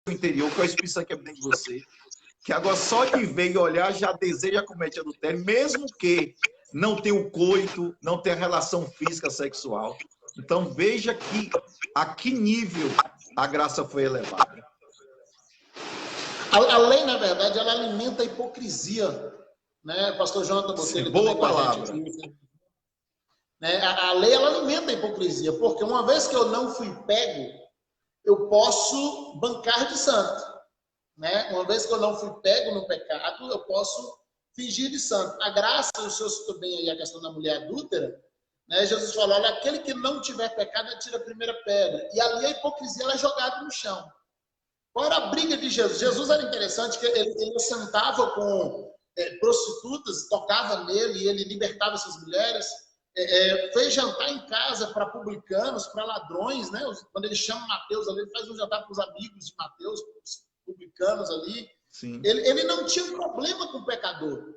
no interior, que é o Espírito Santo que é dentro de você, que agora só de ver e olhar já deseja cometer adultério, mesmo que não tenha o coito, não tenha relação física sexual. Então veja que a que nível a graça foi elevada. A lei, na verdade, ela alimenta a hipocrisia, né? O pastor Jonathan Botelho, boa palavra. Né? A lei, ela alimenta a hipocrisia, porque uma vez que eu não fui pego, eu posso bancar de santo, né? Uma vez que eu não fui pego no pecado, eu posso fingir de santo. A graça, o senhor citou bem aí a questão da mulher adúltera, né? Jesus falou, olha, aquele que não tiver pecado, atira a primeira pedra. E ali a hipocrisia ela é jogada no chão. Qual era a briga de Jesus? Jesus era interessante, que ele sentava com prostitutas, tocava nele, e ele libertava essas mulheres, fez jantar em casa para publicanos, para ladrões, né? Quando ele chama Mateus ali, ele faz um jantar para os amigos de Mateus, os publicanos ali. Sim. Ele não tinha problema com o pecador,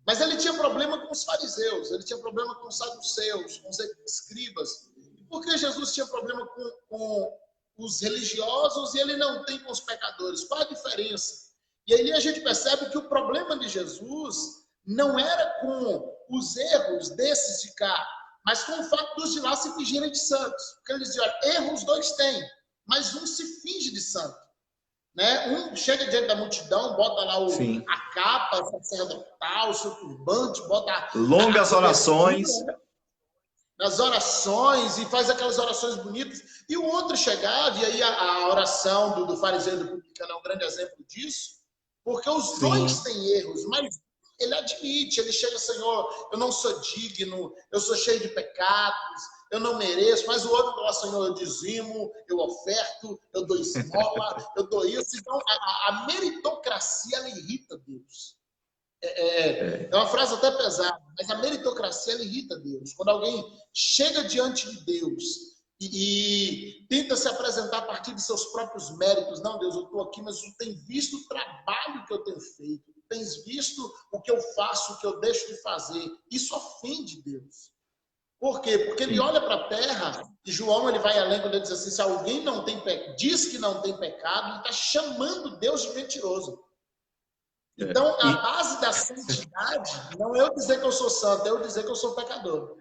mas ele tinha problema com os fariseus, ele tinha problema com os saduceus, com os escribas. Por que Jesus tinha problema com os religiosos e ele não tem com os pecadores? Qual a diferença? E aí a gente percebe que o problema de Jesus não era com os erros desses de cá, mas com o fato dos de lá se fingirem de santos. Porque ele dizia, olha, erros os dois têm, mas um se finge de santo. Né? Um chega diante da multidão, bota lá a capa, o sacerdotal, o seu turbante, bota longas orações. Nas orações, e faz aquelas orações bonitas. E o outro chegava, e aí a oração do fariseu e do publicano é um grande exemplo disso, porque os dois têm erros, mas ele admite, ele chega, Senhor, eu não sou digno, eu sou cheio de pecados, eu não mereço, mas o outro fala, Senhor, eu dizimo, eu oferto, eu dou esmola, eu dou isso. Então, a meritocracia, ela irrita Deus. É uma frase até pesada, mas a meritocracia, ela irrita Deus. Quando alguém chega diante de Deus e tenta se apresentar a partir de seus próprios méritos, não, Deus, eu estou aqui, mas tu tens visto o trabalho que eu tenho feito, tu tens visto o que eu faço, o que eu deixo de fazer. Isso ofende Deus. Por quê? Porque ele olha para a terra, e João ele vai além quando ele diz assim, se alguém não tem diz que não tem pecado, ele está chamando Deus de mentiroso. Então, a base da santidade não é eu dizer que eu sou santo, é eu dizer que eu sou pecador.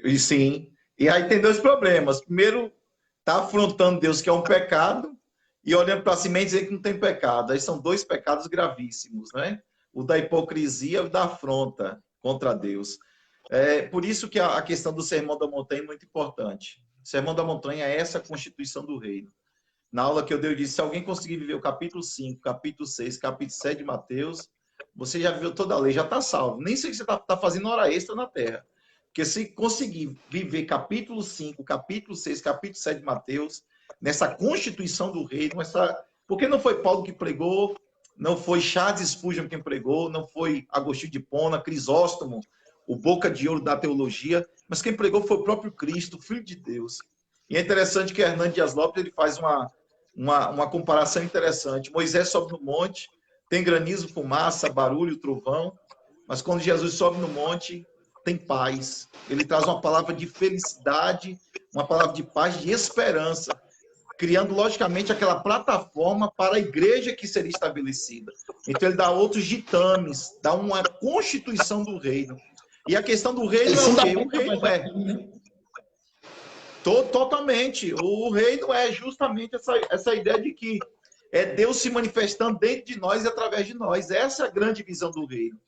E sim. E aí tem dois problemas. Primeiro, está afrontando Deus, que é um pecado, e olhando para si mesmo e dizer que não tem pecado. Aí são dois pecados gravíssimos, né? O da hipocrisia e o da afronta contra Deus. Por isso que a questão do Sermão da Montanha é muito importante. O Sermão da Montanha é essa constituição do reino. Na aula que eu dei, eu disse, se alguém conseguir viver o capítulo 5, capítulo 6, capítulo 7 de Mateus, você já viveu toda a lei, já está salvo. Nem sei que você está fazendo hora extra na terra. Porque se conseguir viver capítulo 5, capítulo 6, capítulo 7 de Mateus, nessa constituição do reino, porque não foi Paulo que pregou, não foi Charles Spurgeon quem pregou, não foi Agostinho de Hipona, Crisóstomo, o boca de ouro da teologia, mas quem pregou foi o próprio Cristo, Filho de Deus. E é interessante que Hernando Dias Lopes ele faz uma comparação interessante. Moisés sobe no monte, tem granizo, fumaça, barulho, trovão, mas quando Jesus sobe no monte, tem paz. Ele traz uma palavra de felicidade, uma palavra de paz, de esperança, criando, logicamente, aquela plataforma para a igreja que seria estabelecida. Então, ele dá outros ditames, dá uma constituição do reino. E a questão do reino é o quê? O reino totalmente. O reino é justamente essa ideia de que é Deus se manifestando dentro de nós e através de nós. Essa é a grande visão do reino.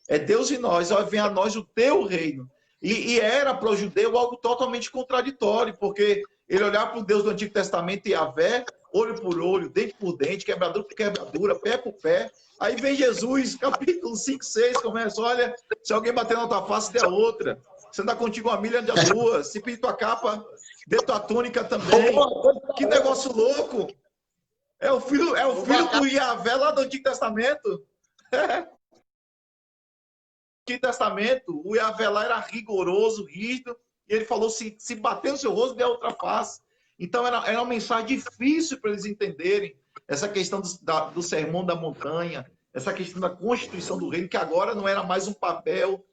É Deus em nós. Ó, vem a nós o teu reino. E era para o judeu algo totalmente contraditório, porque ele olhava para o Deus do Antigo Testamento, Yahvé, olho por olho, dente por dente, quebradura por quebradura, pé por pé. Aí vem Jesus, capítulo 5, 6, começa, olha, se alguém bater na tua face, dê a outra. Se andar contigo uma milha, ande a duas. Se pedir tua capa, dê tua túnica também. Que negócio louco! É o filho do Yahvé lá do Antigo Testamento. Antigo Testamento, o Yahvé lá era rigoroso, rígido, e ele falou, se bater no seu rosto, dê a outra face. Então, era uma mensagem difícil para eles entenderem, essa questão do sermão da montanha, essa questão da constituição do reino, que agora não era mais um papel,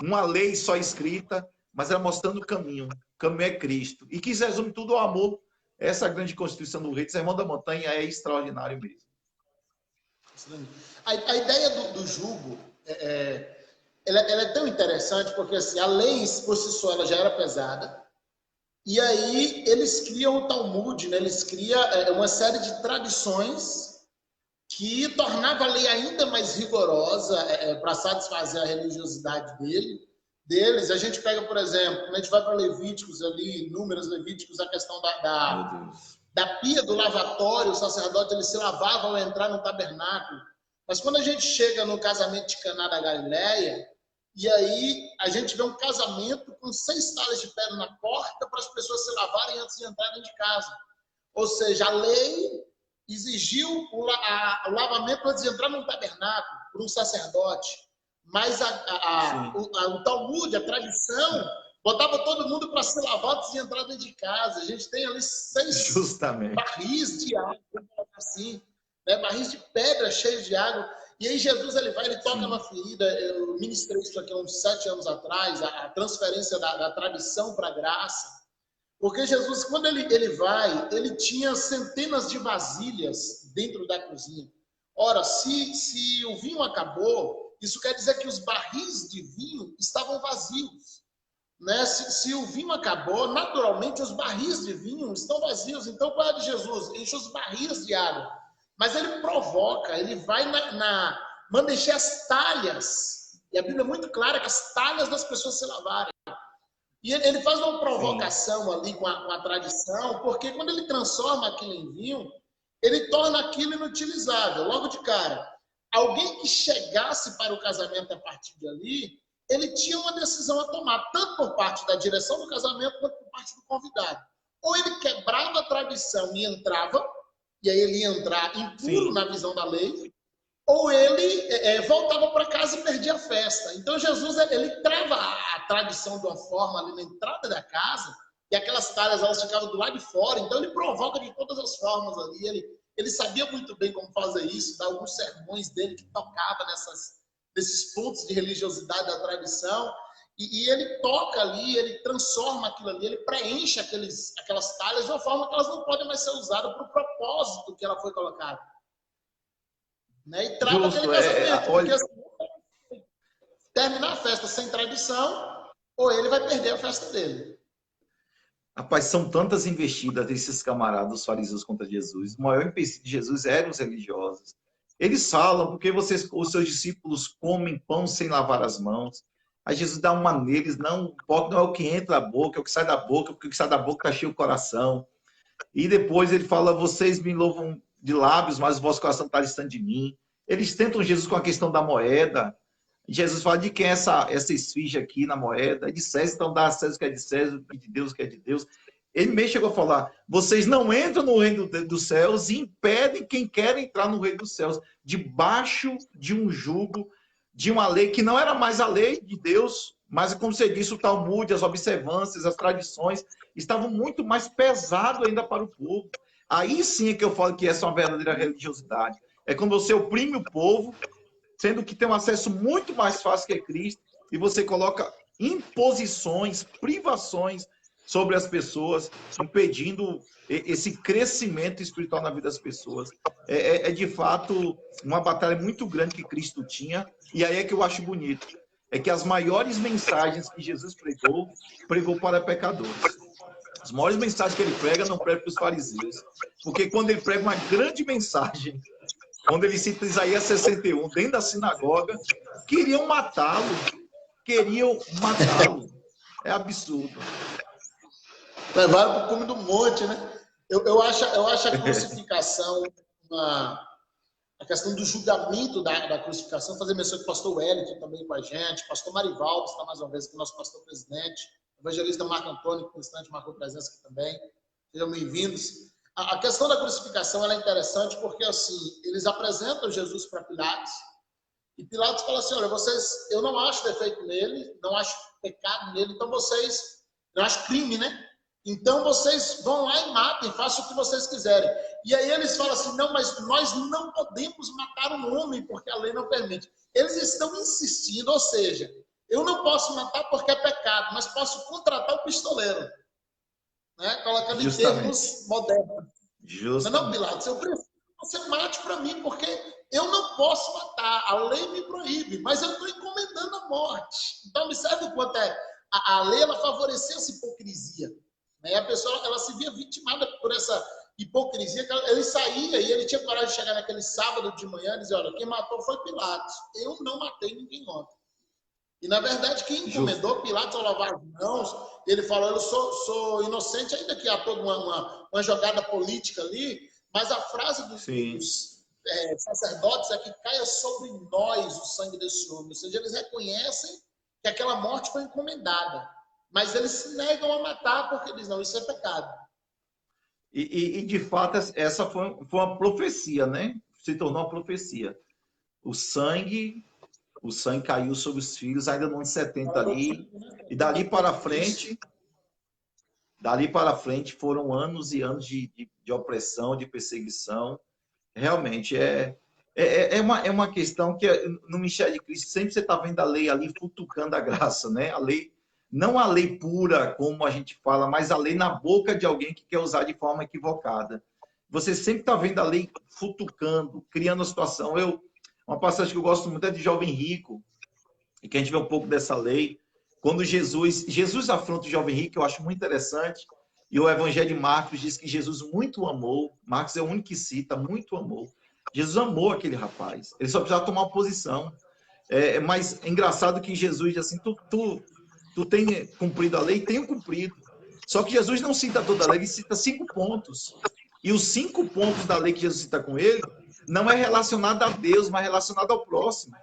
uma lei só escrita, mas era mostrando o caminho. O caminho é Cristo. E que se resume tudo ao amor. Essa grande constituição do reino, o sermão da montanha é extraordinário mesmo. A ideia do jugo ela é tão interessante porque assim, a lei por si só ela já era pesada, e aí eles criam o Talmud, né? Eles criam uma série de tradições que tornava a lei ainda mais rigorosa para satisfazer a religiosidade deles. A gente pega, por exemplo, quando a gente vai para Levíticos ali, Números Levíticos, a questão da pia do lavatório, o sacerdote ele se lavava ao entrar no tabernáculo. Mas quando a gente chega no casamento de Caná da Galileia, e aí a gente vê um casamento com 6 talhas de pedra na porta para as pessoas se lavarem antes de entrarem de casa. Ou seja, a lei exigiu o lavamento antes de entrar no tabernáculo por um sacerdote. Mas o Talmud, a tradição, botava todo mundo para se lavar antes de entrar dentro de casa. A gente tem ali 6 barris de água, assim, né? Barris de pedra cheios de água. E aí Jesus ele toca na ferida. Eu ministrei isso aqui há uns 7 anos atrás, a transferência da tradição para a graça. Porque Jesus, quando ele vai, ele tinha centenas de vasilhas dentro da cozinha. Ora, se o vinho acabou, isso quer dizer que os barris de vinho estavam vazios. Né? Se o vinho acabou, naturalmente os barris de vinho estão vazios. Então, qual é a de Jesus? Enche os barris de água. Mas ele provoca, ele vai manda encher as talhas. E a Bíblia é muito clara que as talhas das pessoas se lavarem. E ele faz uma provocação ali com a tradição, porque quando ele transforma aquilo em vinho, ele torna aquilo inutilizável, logo de cara. Alguém que chegasse para o casamento a partir de ali, ele tinha uma decisão a tomar, tanto por parte da direção do casamento, quanto por parte do convidado. Ou ele quebrava a tradição e entrava, e aí ele ia entrar impuro na visão da lei, ou ele voltava para casa e perdia a festa. Então Jesus ele trava a tradição de uma forma ali na entrada da casa, e aquelas talhas elas ficavam do lado de fora, então ele provoca de todas as formas ali. Ele sabia muito bem como fazer isso, dá alguns sermões dele que tocava nesses pontos de religiosidade da tradição, e ele toca ali, ele transforma aquilo ali, ele preenche aquelas talhas de uma forma que elas não podem mais ser usadas para o propósito que ela foi colocada. Né? E trava aquele casamento, porque assim, terminar a festa sem tradição, ou ele vai perder a festa dele. Rapaz, são tantas investidas desses camaradas, os fariseus contra Jesus. O maior empecilho de Jesus eram os religiosos. Eles falam, porque os seus discípulos comem pão sem lavar as mãos. Aí Jesus dá uma neles, não é o que entra na boca, é o que sai da boca, porque o que sai da boca está cheio o coração. E depois ele fala, vocês me louvam de lábios, mas o vosso coração está distante de mim. Eles tentam Jesus com a questão da moeda. Jesus fala, de quem é essa esfinge aqui na moeda? É de César, então dá a César o que é de César, e de Deus o que é de Deus. Ele mesmo chegou a falar, vocês não entram no reino dos céus e impedem quem quer entrar no reino dos céus, debaixo de um jugo, de uma lei que não era mais a lei de Deus, mas, como você disse, o Talmud, as observâncias, as tradições, estavam muito mais pesado ainda para o povo. Aí sim é que eu falo que essa é uma verdadeira religiosidade. É quando você oprime o povo, sendo que tem um acesso muito mais fácil que é Cristo, e você coloca imposições, privações sobre as pessoas, impedindo esse crescimento espiritual na vida das pessoas. É de fato uma batalha muito grande que Cristo tinha, e aí é que eu acho bonito. É que as maiores mensagens que Jesus pregou para pecadores. As maiores mensagens que ele prega, não prega para os fariseus. Porque quando ele prega uma grande mensagem, quando ele cita Isaías 61, dentro da sinagoga, queriam matá-lo. É absurdo. Levaram para o cume do monte, né? Eu acho a crucificação, a questão do julgamento da crucificação, fazer menção que o pastor Wellington também com a gente, pastor Marivaldo está mais uma vez aqui, nosso pastor presidente, evangelista Marco Antônio, que no instante marcou presença aqui também. Sejam bem-vindos. A questão da crucificação ela é interessante porque, assim, eles apresentam Jesus para Pilatos, e Pilatos fala assim, olha, eu não acho defeito nele, não acho pecado nele, então não acho crime, né? Então vocês vão lá e matem, façam o que vocês quiserem. E aí eles falam assim, não, mas nós não podemos matar um homem, porque a lei não permite. Eles estão insistindo, ou seja, eu não posso matar porque é pecado, mas posso contratar o pistoleiro. Né? Colocando em termos modernos. Não, Pilatos, eu prefiro que você mate para mim, porque eu não posso matar, a lei me proíbe, mas eu estou encomendando a morte. Então, observe o quanto a lei ela favorecia essa hipocrisia. Né? A pessoa ela se via vitimada por essa hipocrisia, que ele saía e ele tinha coragem de chegar naquele sábado de manhã e dizer, olha, quem matou foi Pilatos, eu não matei ninguém ontem. E, na verdade, quem encomendou Pilatos ao lavar as mãos, ele falou, eu sou inocente, ainda que há toda uma jogada política ali, mas a frase dos sacerdotes é que caia sobre nós o sangue desse homem. Ou seja, eles reconhecem que aquela morte foi encomendada, mas eles se negam a matar porque dizem, não, isso é pecado. E de fato, essa foi uma profecia, né? Se tornou uma profecia. O sangue caiu sobre os filhos ainda no ano 70 ali, e dali para frente foram anos e anos de opressão, de perseguição. Realmente é uma questão que no Mistério de Cristo sempre você está vendo a lei ali futucando a graça, né? A lei, não a lei pura, como a gente fala, mas a lei na boca de alguém que quer usar de forma equivocada. Você sempre está vendo a lei futucando, criando a situação. Uma passagem que eu gosto muito é de Jovem Rico, e que a gente vê um pouco dessa lei. Quando Jesus afronta o jovem rico, eu acho muito interessante, e o Evangelho de Marcos diz que Jesus muito amou, Marcos é o único que cita, muito amou. Jesus amou aquele rapaz, ele só precisava tomar uma posição. Mas é engraçado que Jesus diz assim, tu tem cumprido a lei? Tenho cumprido. Só que Jesus não cita toda a lei, ele cita 5 pontos. E os 5 pontos da lei que Jesus cita com ele não é relacionado a Deus, mas relacionado ao próximo.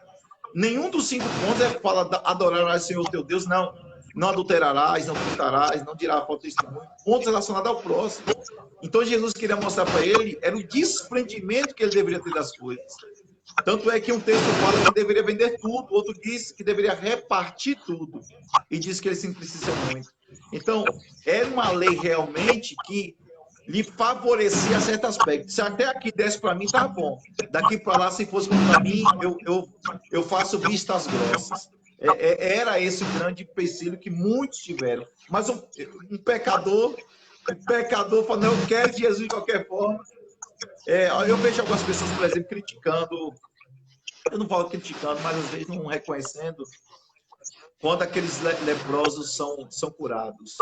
Nenhum dos 5 pontos fala adorarás o Senhor teu Deus, não. Não adulterarás, não furtarás, não dirás falso testemunho. Pontos relacionados ao próximo. Então Jesus queria mostrar para ele era o desprendimento que ele deveria ter das coisas. Tanto é que um texto fala que deveria vender tudo, outro diz que deveria repartir tudo. E diz que ele se entristecia muito. Então, era uma lei realmente que lhe favorecia certo aspecto. Se até aqui desse para mim, tá bom. Daqui para lá, se fosse para mim, eu faço vistas grossas. Era esse o grande empecilho que muitos tiveram. Mas um pecador fala, não, eu quero Jesus de qualquer forma. Eu vejo algumas pessoas, por exemplo, criticando, eu não falo criticando, mas às vezes não reconhecendo quando aqueles leprosos são curados.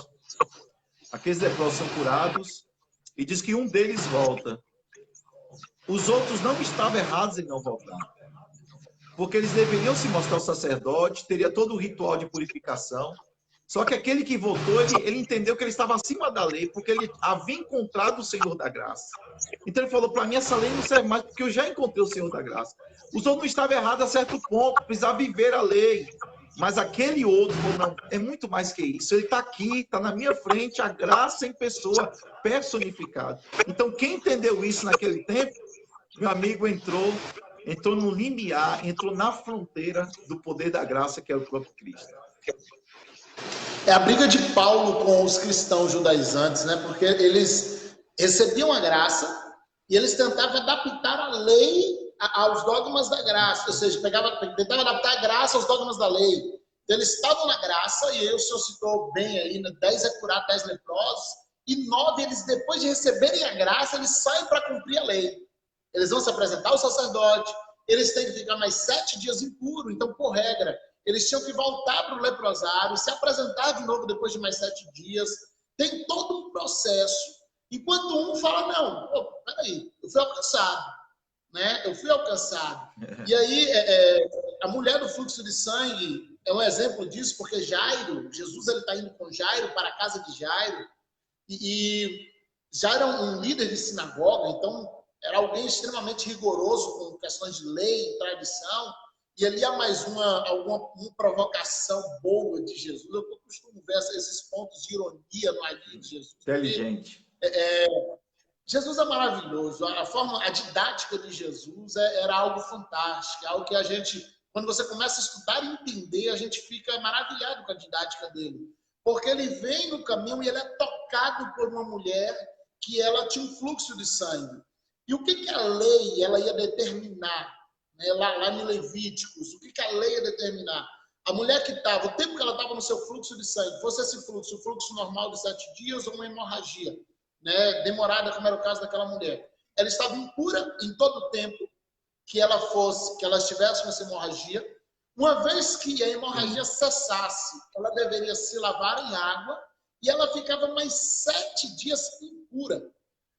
Aqueles leprosos são curados e diz que um deles volta. Os outros não estavam errados em não voltar. Porque eles deveriam se mostrar ao sacerdote, teria todo o ritual de purificação. Só que aquele que voltou, ele entendeu que ele estava acima da lei, porque ele havia encontrado o Senhor da graça. Então ele falou, para mim essa lei não serve mais, porque eu já encontrei o Senhor da graça. Os outros não estavam errados a certo ponto, precisava viver a lei. Mas aquele outro falou, não, é muito mais que isso. Ele está aqui, está na minha frente, a graça em pessoa personificada. Então quem entendeu isso naquele tempo, meu amigo entrou no limiar, entrou na fronteira do poder da graça, que é o próprio Cristo. É a briga de Paulo com os cristãos judaizantes, né? Porque eles recebiam a graça e eles tentavam adaptar a lei aos dogmas da graça, ou seja, tentavam adaptar a graça aos dogmas da lei. Então, eles estavam na graça, e aí o senhor citou bem aí, né? 10 é curar 10 leprosos, e 9, eles depois de receberem a graça, eles saem para cumprir a lei. Eles vão se apresentar ao sacerdote, eles têm que ficar mais 7 dias impuros, então, por regra, eles tinham que voltar para o leprosário, se apresentar de novo depois de mais 7 dias. Tem todo um processo. Enquanto um fala, não, peraí, eu fui alcançado. Né? Eu fui alcançado. E aí, a mulher do fluxo de sangue, é um exemplo disso, porque Jairo, Jesus ele está indo com Jairo para a casa de Jairo, e Jairo era um líder de sinagoga, então era alguém extremamente rigoroso com questões de lei e tradição, e ali há mais uma provocação boa de Jesus. Eu costumo ver esses pontos de ironia no agir de Jesus. Inteligente. Jesus é maravilhoso, a didática de Jesus era algo fantástico, é algo que a gente, quando você começa a estudar e entender, a gente fica maravilhado com a didática dele. Porque ele vem no caminho e ele é tocado por uma mulher que ela tinha um fluxo de sangue. E o que a lei ela ia determinar? Né? Lá em Levíticos, o que a lei ia determinar? A mulher que estava, o tempo que ela estava no seu fluxo de sangue, fosse esse fluxo, o fluxo normal de 7 dias ou uma hemorragia, né, demorada, como era o caso daquela mulher. Ela estava impura em todo o tempo que ela estivesse com essa hemorragia. Uma vez que a hemorragia cessasse, ela deveria se lavar em água e ela ficava mais 7 dias impura.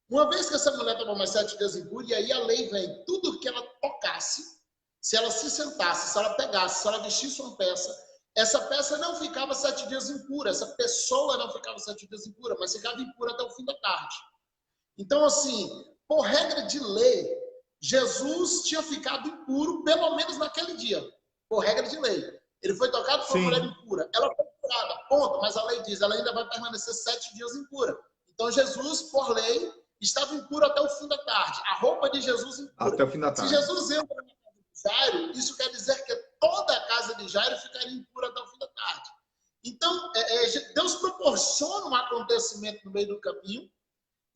Uma vez que essa mulher estava mais 7 dias impura, e aí a lei vem, tudo que ela tocasse, se ela se sentasse, se ela pegasse, se ela vestisse uma peça, essa peça não ficava 7 dias impura, essa pessoa não ficava 7 dias impura, mas ficava impura até o fim da tarde. Então, assim, por regra de lei, Jesus tinha ficado impuro, pelo menos naquele dia, por regra de lei. Ele foi tocado por uma mulher impura. Ela foi curada, ponto, mas a lei diz, ela ainda vai permanecer 7 dias impura. Então, Jesus, por lei, estava impuro até o fim da tarde. A roupa de Jesus impura. Até o fim da tarde. Se Jesus entra na casa de Jairo, isso quer dizer que toda a casa de Jairo ficaria impura até o fim da tarde. Então, Deus proporciona um acontecimento no meio do caminho,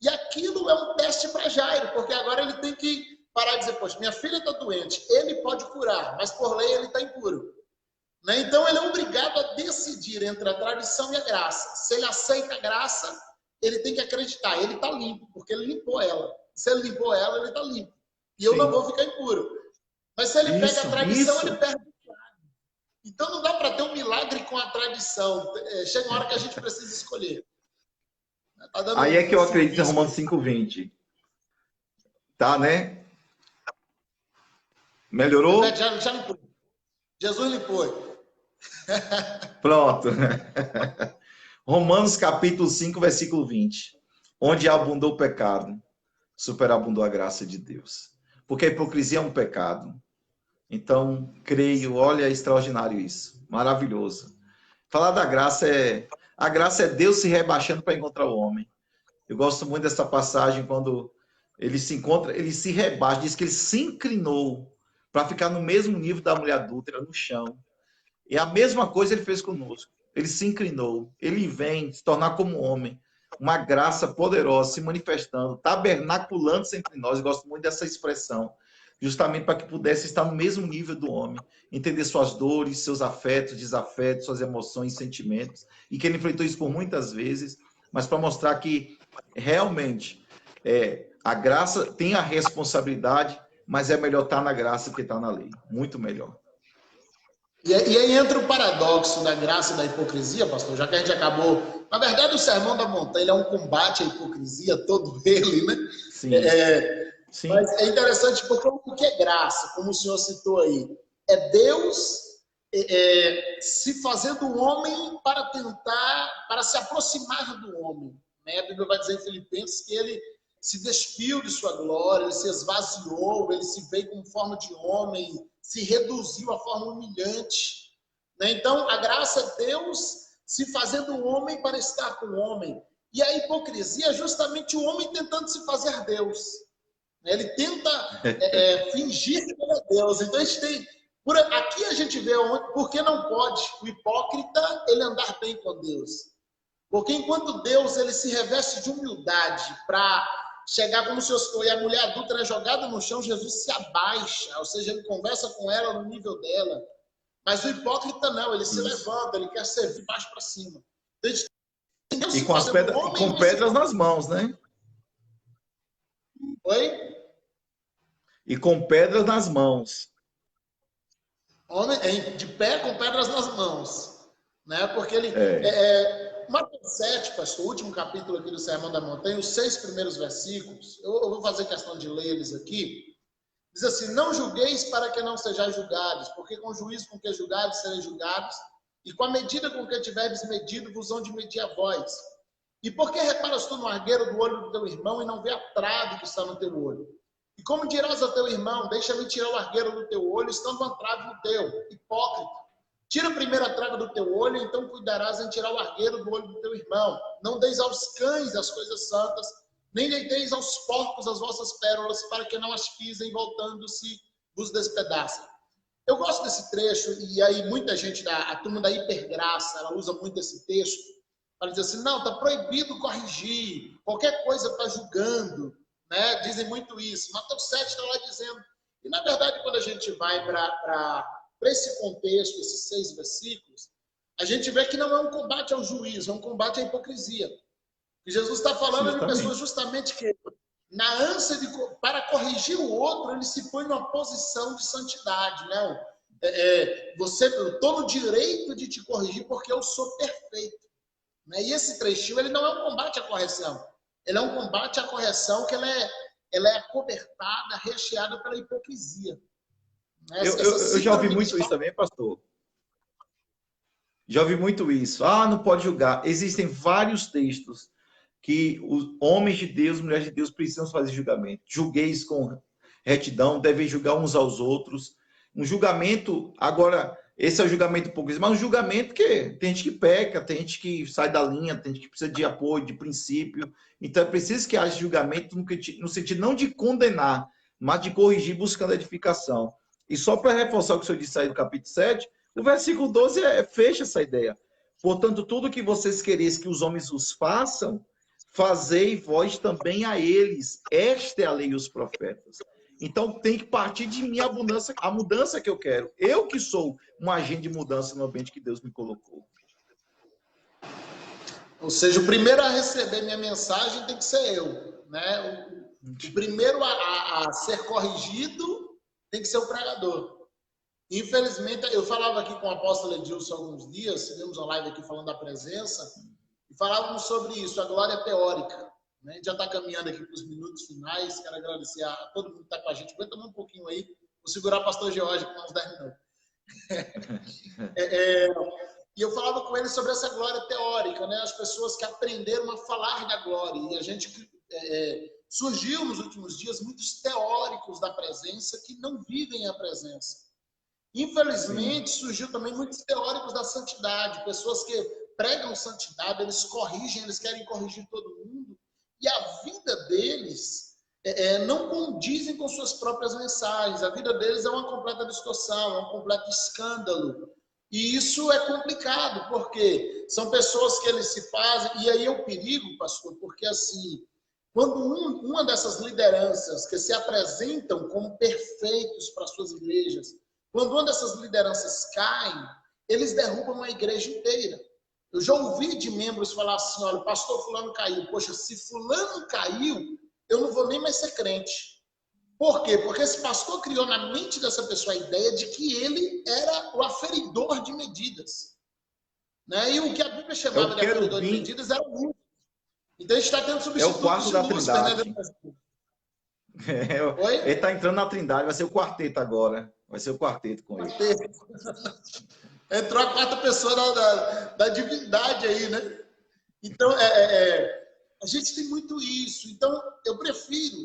e aquilo é um teste para Jairo, porque agora ele tem que parar e dizer, poxa, minha filha está doente, ele pode curar, mas por lei ele está impuro. Né? Então, ele é obrigado a decidir entre a tradição e a graça. Se ele aceita a graça, ele tem que acreditar, ele está limpo, porque ele limpou ela. Se ele limpou ela, ele está limpo. E eu não vou ficar impuro. Mas se ele pega a tradição, ele perde o milagre. Então não dá para ter um milagre com a tradição. Chega uma hora que a gente precisa escolher. Tá aí é que eu acredito em Romanos 5:20. Tá, né? Melhorou? Já limpou. Jesus limpou. Pronto. Romanos capítulo 5, versículo 20. Onde abundou o pecado, superabundou a graça de Deus. Porque a hipocrisia é um pecado. Então, creio, olha, é extraordinário isso. Maravilhoso. Falar da graça a graça é Deus se rebaixando para encontrar o homem. Eu gosto muito dessa passagem quando ele se encontra, ele se rebaixa, diz que ele se inclinou para ficar no mesmo nível da mulher adúltera, no chão. E a mesma coisa ele fez conosco. Ele se inclinou, ele vem se tornar como homem, uma graça poderosa se manifestando, tabernaculando-se entre nós. Eu gosto muito dessa expressão, justamente para que pudesse estar no mesmo nível do homem, entender suas dores, seus afetos, desafetos, suas emoções, sentimentos, e que ele enfrentou isso por muitas vezes, mas para mostrar que realmente a graça tem a responsabilidade, mas é melhor estar na graça que estar na lei, muito melhor. E aí entra o paradoxo da graça e da hipocrisia, pastor, já que a gente acabou... Na verdade, o Sermão da Montanha é um combate à hipocrisia, todo ele, né? Sim. Sim. Mas é interessante porque o que é graça, como o senhor citou aí, é Deus se fazendo homem para se aproximar do homem. Né? A Bíblia vai dizer em Filipenses que ele se despiu de sua glória, ele se esvaziou, ele se veio com forma de homem, se reduziu à forma humilhante. Né? Então, a graça é Deus se fazendo homem para estar com o homem. E a hipocrisia é justamente o homem tentando se fazer Deus. Ele tenta fingir que ele é Deus. Então, a gente tem... Aqui a gente vê por que não pode o hipócrita ele andar bem com Deus. Porque enquanto Deus ele se reveste de humildade para chegar como se fosse, e a mulher adulta é jogada no chão, Jesus se abaixa, ou seja, ele conversa com ela no nível dela. Mas o hipócrita não, ele se levanta, ele quer servir de baixo para cima. Então, e com pedras nas mãos, né? Oi? E com pedras nas mãos. Homem de pé com pedras nas mãos. Né? Porque ele... Mateus 7, pastor, o último capítulo aqui do Sermão da Montanha, os 6 primeiros versículos, eu vou fazer questão de ler eles aqui, Diz assim, não julgueis para que não sejais julgados, porque com o juízo com que julgares, sereis julgados, e com a medida com que tiveres medido, vos hão de medir a vós. E por que reparas tu no argueiro do olho do teu irmão e não vê a trave que está no teu olho? E como dirás ao teu irmão, deixa-me tirar o argueiro do teu olho, estando uma trave no teu, hipócrita. Tira primeiro a trave do teu olho, então cuidarás em tirar o argueiro do olho do teu irmão. Não deis aos cães as coisas santas, nem deiteis aos porcos as vossas pérolas, para que não as pisem, voltando-se, vos despedacem. Eu gosto desse trecho, e aí muita gente, a turma da hipergraça, ela usa muito esse texto, para dizer assim, não, está proibido corrigir, qualquer coisa está julgando, né? Dizem muito isso. Mateus 7 está lá dizendo. E, na verdade, quando a gente vai para esse contexto, esses 6 versículos, a gente vê que não é um combate ao juízo, é um combate à hipocrisia. E Jesus está falando de pessoas justamente que, na ânsia para corrigir o outro, ele se põe numa posição de santidade. Não, eu estou no direito de te corrigir porque eu sou perfeito. Né? E esse trechinho, ele não é um combate à correção. Ele é um combate à correção que ela é acobertada, recheada pela hipocrisia. Né? Eu já ouvi muito isso também, pastor. Já ouvi muito isso. Ah, não pode julgar. Existem vários textos que os homens de Deus, mulheres de Deus precisam fazer julgamento. Julgueis com retidão, devem julgar uns aos outros. Um julgamento, agora, esse é o julgamento hipocrisia, mas um julgamento que tem gente que peca, tem gente que sai da linha, tem gente que precisa de apoio, de princípio. Então é preciso que haja julgamento no sentido não de condenar, mas de corrigir, buscando edificação. E só para reforçar o que o senhor disse aí do capítulo 7, o versículo 12 fecha essa ideia. Portanto, tudo que vocês quereis que os homens os façam, fazei vós também a eles. Esta é a lei e os profetas. Então, tem que partir de mim a mudança que eu quero. Eu que sou um agente de mudança no ambiente que Deus me colocou. Ou seja, o primeiro a receber minha mensagem tem que ser eu. Né? O primeiro a ser corrigido tem que ser o pregador. Infelizmente, eu falava aqui com o apóstolo Edilson há alguns dias, tivemos uma live aqui falando da presença, e falávamos sobre isso, a glória teórica. Né? A gente já está caminhando aqui para os minutos finais, quero agradecer a todo mundo que está com a gente. Aguenta um pouquinho aí, vou segurar o pastor George por uns 10 minutos. E eu falava com ele sobre essa glória teórica, né? As pessoas que aprenderam a falar da glória, e a gente surgiu nos últimos dias muitos teóricos da presença que não vivem a presença. Infelizmente, surgiu também muitos teóricos da santidade, pessoas que pregam santidade, eles corrigem, eles querem corrigir todo mundo, e a vida deles não condizem com suas próprias mensagens, a vida deles é uma completa distorção, é um completo escândalo, e isso é complicado, porque são pessoas que eles se fazem, e aí é o perigo, pastor, porque assim, quando uma dessas lideranças que se apresentam como perfeitos para suas igrejas, quando uma dessas lideranças caem, eles derrubam a igreja inteira. Eu já ouvi de membros falar assim, olha, o pastor fulano caiu. Poxa, se fulano caiu, eu não vou nem mais ser crente. Por quê? Porque esse pastor criou na mente dessa pessoa a ideia de que ele era o aferidor de medidas. Né? E o que a Bíblia chamava de aferidor de medidas era o Lúcifer. Então a gente está tendo substituto o quarto da Trindade. Né? Oi? Ele está entrando na Trindade, vai ser o quarteto agora. Vai ser o quarteto com ele. Entrou a quarta pessoa da divindade aí, né? Então, a gente tem muito isso. Então, eu prefiro,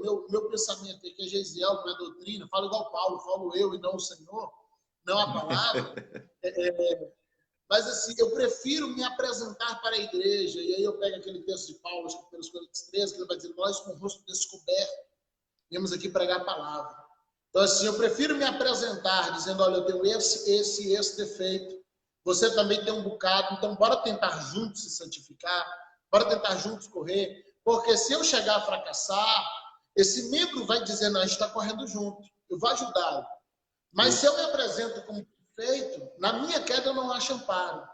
no meu pensamento, que é Gesiel, minha doutrina, falo igual Paulo, falo eu e não o Senhor, não a palavra. Mas, assim, eu prefiro me apresentar para a igreja. E aí eu pego aquele texto de Paulo, acho que pelos Coríntios 13, que ele vai dizer, nós com o rosto descoberto, viemos aqui pregar a palavra. Então, assim, eu prefiro me apresentar dizendo, olha, eu tenho esse defeito, você também tem um bocado, então bora tentar juntos se santificar, bora tentar juntos correr, porque se eu chegar a fracassar, esse membro vai dizer, não, a gente está correndo junto, eu vou ajudá-lo. Mas se eu me apresento como perfeito, na minha queda eu não acho amparo.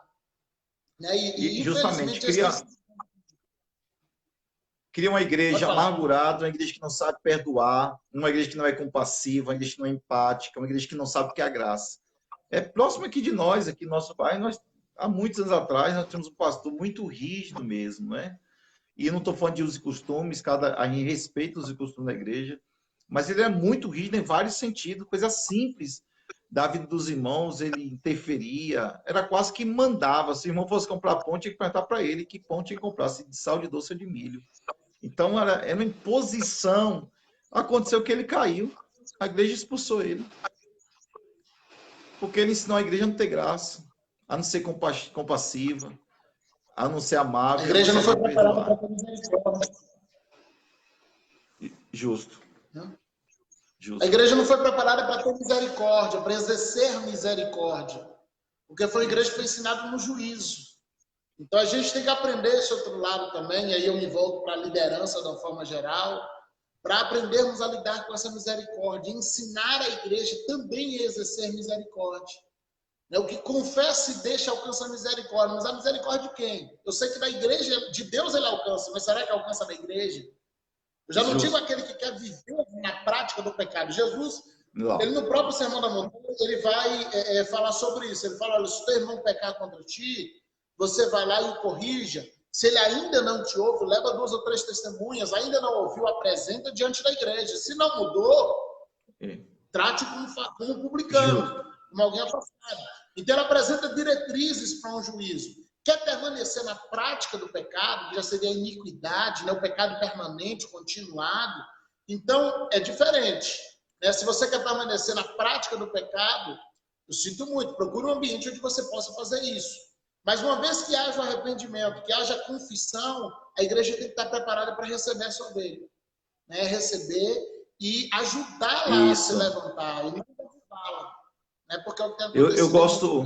Né? E justamente, cria uma igreja amargurada, uma igreja que não sabe perdoar, uma igreja que não é compassiva, uma igreja que não é empática, uma igreja que não sabe o que é a graça. É próximo aqui de nós, aqui no nosso bairro, há muitos anos atrás, nós tínhamos um pastor muito rígido mesmo, né? E eu não estou falando de usos e costumes, a gente respeita os usos e costumes da igreja, mas ele era muito rígido em vários sentidos, coisas simples da vida dos irmãos, ele interferia, era quase que mandava. Se o irmão fosse comprar pão, tinha que perguntar para ele que pão tinha que comprar, se de sal, de doce ou de milho. Então, era uma imposição. Aconteceu que ele caiu, a igreja expulsou ele. Porque ele ensinou a igreja a não ter graça, a não ser compassiva, a não ser amável. A igreja não foi preparada para ter misericórdia. Justo. A igreja não foi preparada para ter misericórdia, para exercer misericórdia. Porque foi a igreja que foi ensinada no juízo. Então a gente tem que aprender esse outro lado também, e aí eu me volto para a liderança de uma forma geral, para aprendermos a lidar com essa misericórdia, ensinar a igreja também a exercer misericórdia. O que confessa e deixa alcança a misericórdia, mas a misericórdia de quem? Eu sei que da igreja, de Deus ele alcança, mas será que alcança da igreja? Eu já não digo aquele que quer viver na prática do pecado. Jesus, ele no próprio Sermão da Montanha, ele vai falar sobre isso. Ele fala, olha, se o teu irmão pecar contra ti, você vai lá e o corrija. Se ele ainda não te ouve, leva 2 ou 3 testemunhas. Ainda não ouviu, apresenta diante da igreja. Se não mudou, trate como publicano, como alguém afastado. Então, ele apresenta diretrizes para um juízo. Quer permanecer na prática do pecado, que já seria a iniquidade, né? O pecado permanente, continuado. Então, é diferente. Né? Se você quer permanecer na prática do pecado, eu sinto muito, procure um ambiente onde você possa fazer isso. Mas uma vez que haja o arrependimento, que haja a confissão, a igreja tem que estar preparada para receber essa ovelha. Né? Receber e ajudá-la a se levantar. E não ajudá-la. Né? Porque é o que tem acontecido. Eu gosto...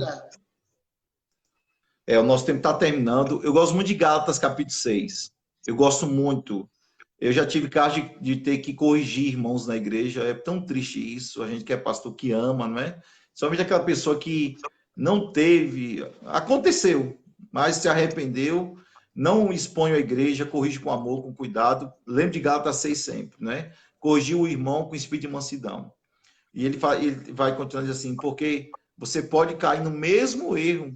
o nosso tempo está terminando. Eu gosto muito de Gálatas, capítulo 6. Eu gosto muito. Eu já tive caso de ter que corrigir irmãos na igreja. É tão triste isso. A gente que é pastor que ama, não é? Somente aquela pessoa que não teve... Aconteceu, mas se arrependeu. Não expõe a igreja, corrige com amor, com cuidado. Lembre de Gálatas 6 sempre, né? Corrigir o irmão com espírito de mansidão. E ele vai continuando assim, porque você pode cair no mesmo erro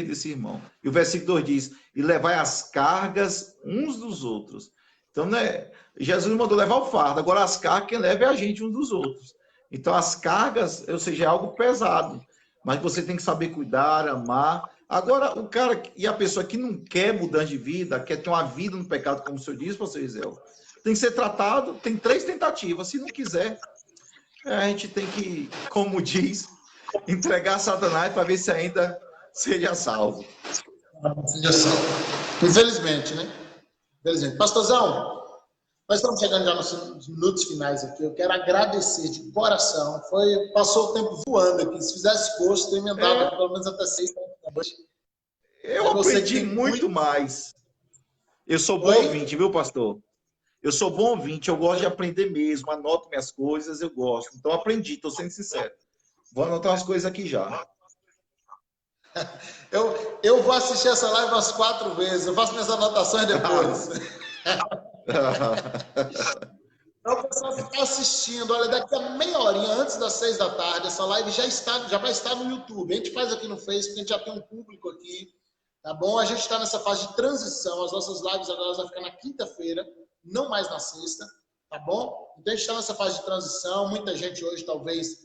desse irmão. E o versículo 2 diz, e levai as cargas uns dos outros. Então, né, Jesus mandou levar o fardo, agora as cargas, quem leva é a gente uns dos outros. Então, as cargas, ou seja, é algo pesado, mas você tem que saber cuidar, amar. Agora, o cara e a pessoa que não quer mudar de vida, quer ter uma vida no pecado, como o senhor disse, pastor Isel, tem que ser tratado, tem 3 tentativas, se não quiser, a gente tem que, como diz, entregar a Satanás para ver se ainda seja salvo. Seja salvo. Infelizmente, né? Infelizmente. Pastorzão, nós estamos chegando já nos minutos finais aqui. Eu quero agradecer de coração. Passou o tempo voando aqui. Se fizesse curso, eu emendava pelo menos até 6 da noite. Eu aprendi muito mais. Eu sou bom ouvinte, viu, pastor? Eu sou bom ouvinte, eu gosto de aprender mesmo. Anoto minhas coisas, eu gosto. Então, aprendi, estou sendo sincero. Vou anotar umas coisas aqui já. Eu vou assistir essa live umas 4 vezes. Eu faço minhas anotações depois. Então, o pessoal que está assistindo, olha, daqui a meia horinha, antes das 6 da tarde, essa live já vai estar no YouTube. A gente faz aqui no Facebook, a gente já tem um público aqui, tá bom? A gente está nessa fase de transição. As nossas lives agora vão ficar na quinta-feira, não mais na sexta, tá bom? Então, a gente está nessa fase de transição. Muita gente hoje, talvez,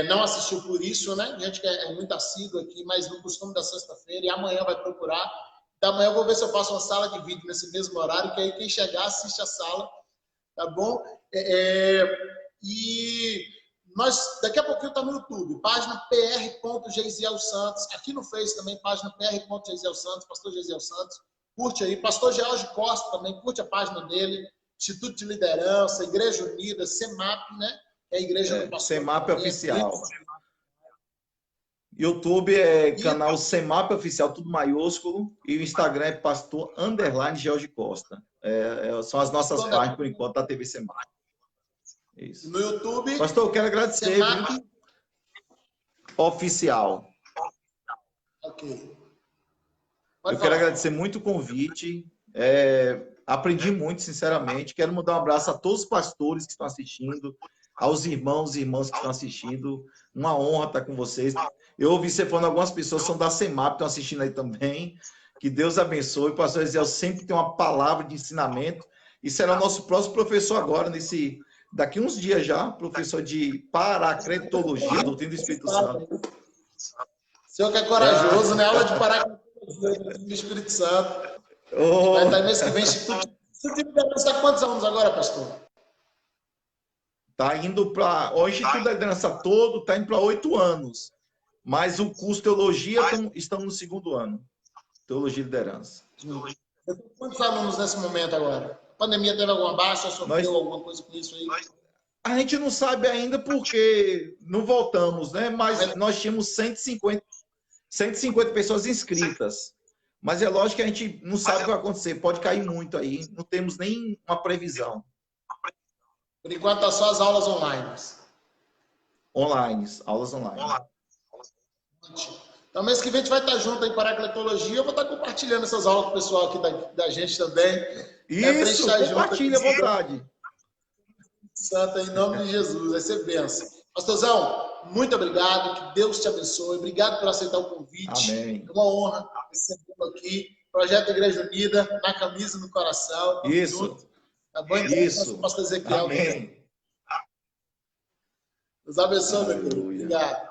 não assistiu por isso, né? Gente que é muito assíduo aqui, mas no costume da sexta-feira, e amanhã vai procurar. Então, amanhã eu vou ver se eu faço uma sala de vídeo nesse mesmo horário, que aí quem chegar assiste a sala, tá bom? E nós, daqui a pouquinho tá no YouTube, página pr.Geisiel Santos, aqui no Face também, página pr.Geisiel Santos, pastor Geisiel Santos, curte aí, pastor George Costa também, curte a página dele, Instituto de Liderança, Igreja Unida, CEMAP, né? É a igreja do pastor. CEMAP oficial. YouTube é canal CEMAP oficial, tudo maiúsculo, e o Instagram é pastor_George Costa. São as nossas páginas, por enquanto, da TV CEMAP. Isso. No YouTube... Pastor, eu quero agradecer. CEMAP oficial. Ok. Eu quero agradecer muito o convite. Aprendi muito, sinceramente. Quero mandar um abraço a todos os pastores que estão assistindo, aos irmãos e irmãs que estão assistindo. Uma honra estar com vocês. Eu ouvi você falando, algumas pessoas são da CEMAP, estão assistindo aí também. Que Deus abençoe. O pastor Ezequiel sempre tem uma palavra de ensinamento. E será o nosso próximo professor agora, Daqui uns dias já, professor de paracretologia, doutrina do Espírito Santo. O senhor que é corajoso, né? Aula de paracretologia do Espírito Santo. Oh. Vai estar mês que vem. Você tem liderança há quantos anos agora, pastor? Está indo para... O Instituto da Liderança todo está indo para 8 anos. Mas o curso de Teologia estamos no 2º ano. Teologia e Liderança. Você tem quantos alunos nesse momento agora? A pandemia teve alguma baixa? Sofreu alguma coisa com isso aí? A gente não sabe ainda porque não voltamos, né? Mas nós tínhamos 150 pessoas inscritas. Mas é lógico que a gente não sabe o que vai acontecer. Pode cair muito aí. Não temos nem uma previsão. Por enquanto, tá só as aulas online. Aulas online. Então, mês que vem a gente vai estar junto em Paracletologia. Eu vou estar compartilhando essas aulas com o pessoal aqui da gente também. Isso, compartilha à vontade. Santa, em nome de Jesus, vai ser bênção. Pastorzão, muito obrigado, que Deus te abençoe. Obrigado por aceitar o convite. Amém. É uma honra recebê-lo aqui. Projeto Igreja Unida, na camisa, no coração. Isso. Junto. Tá bom? Então, isso. Pastor Ezequiel. Amém. Deus abençoe, meu querido. Obrigado.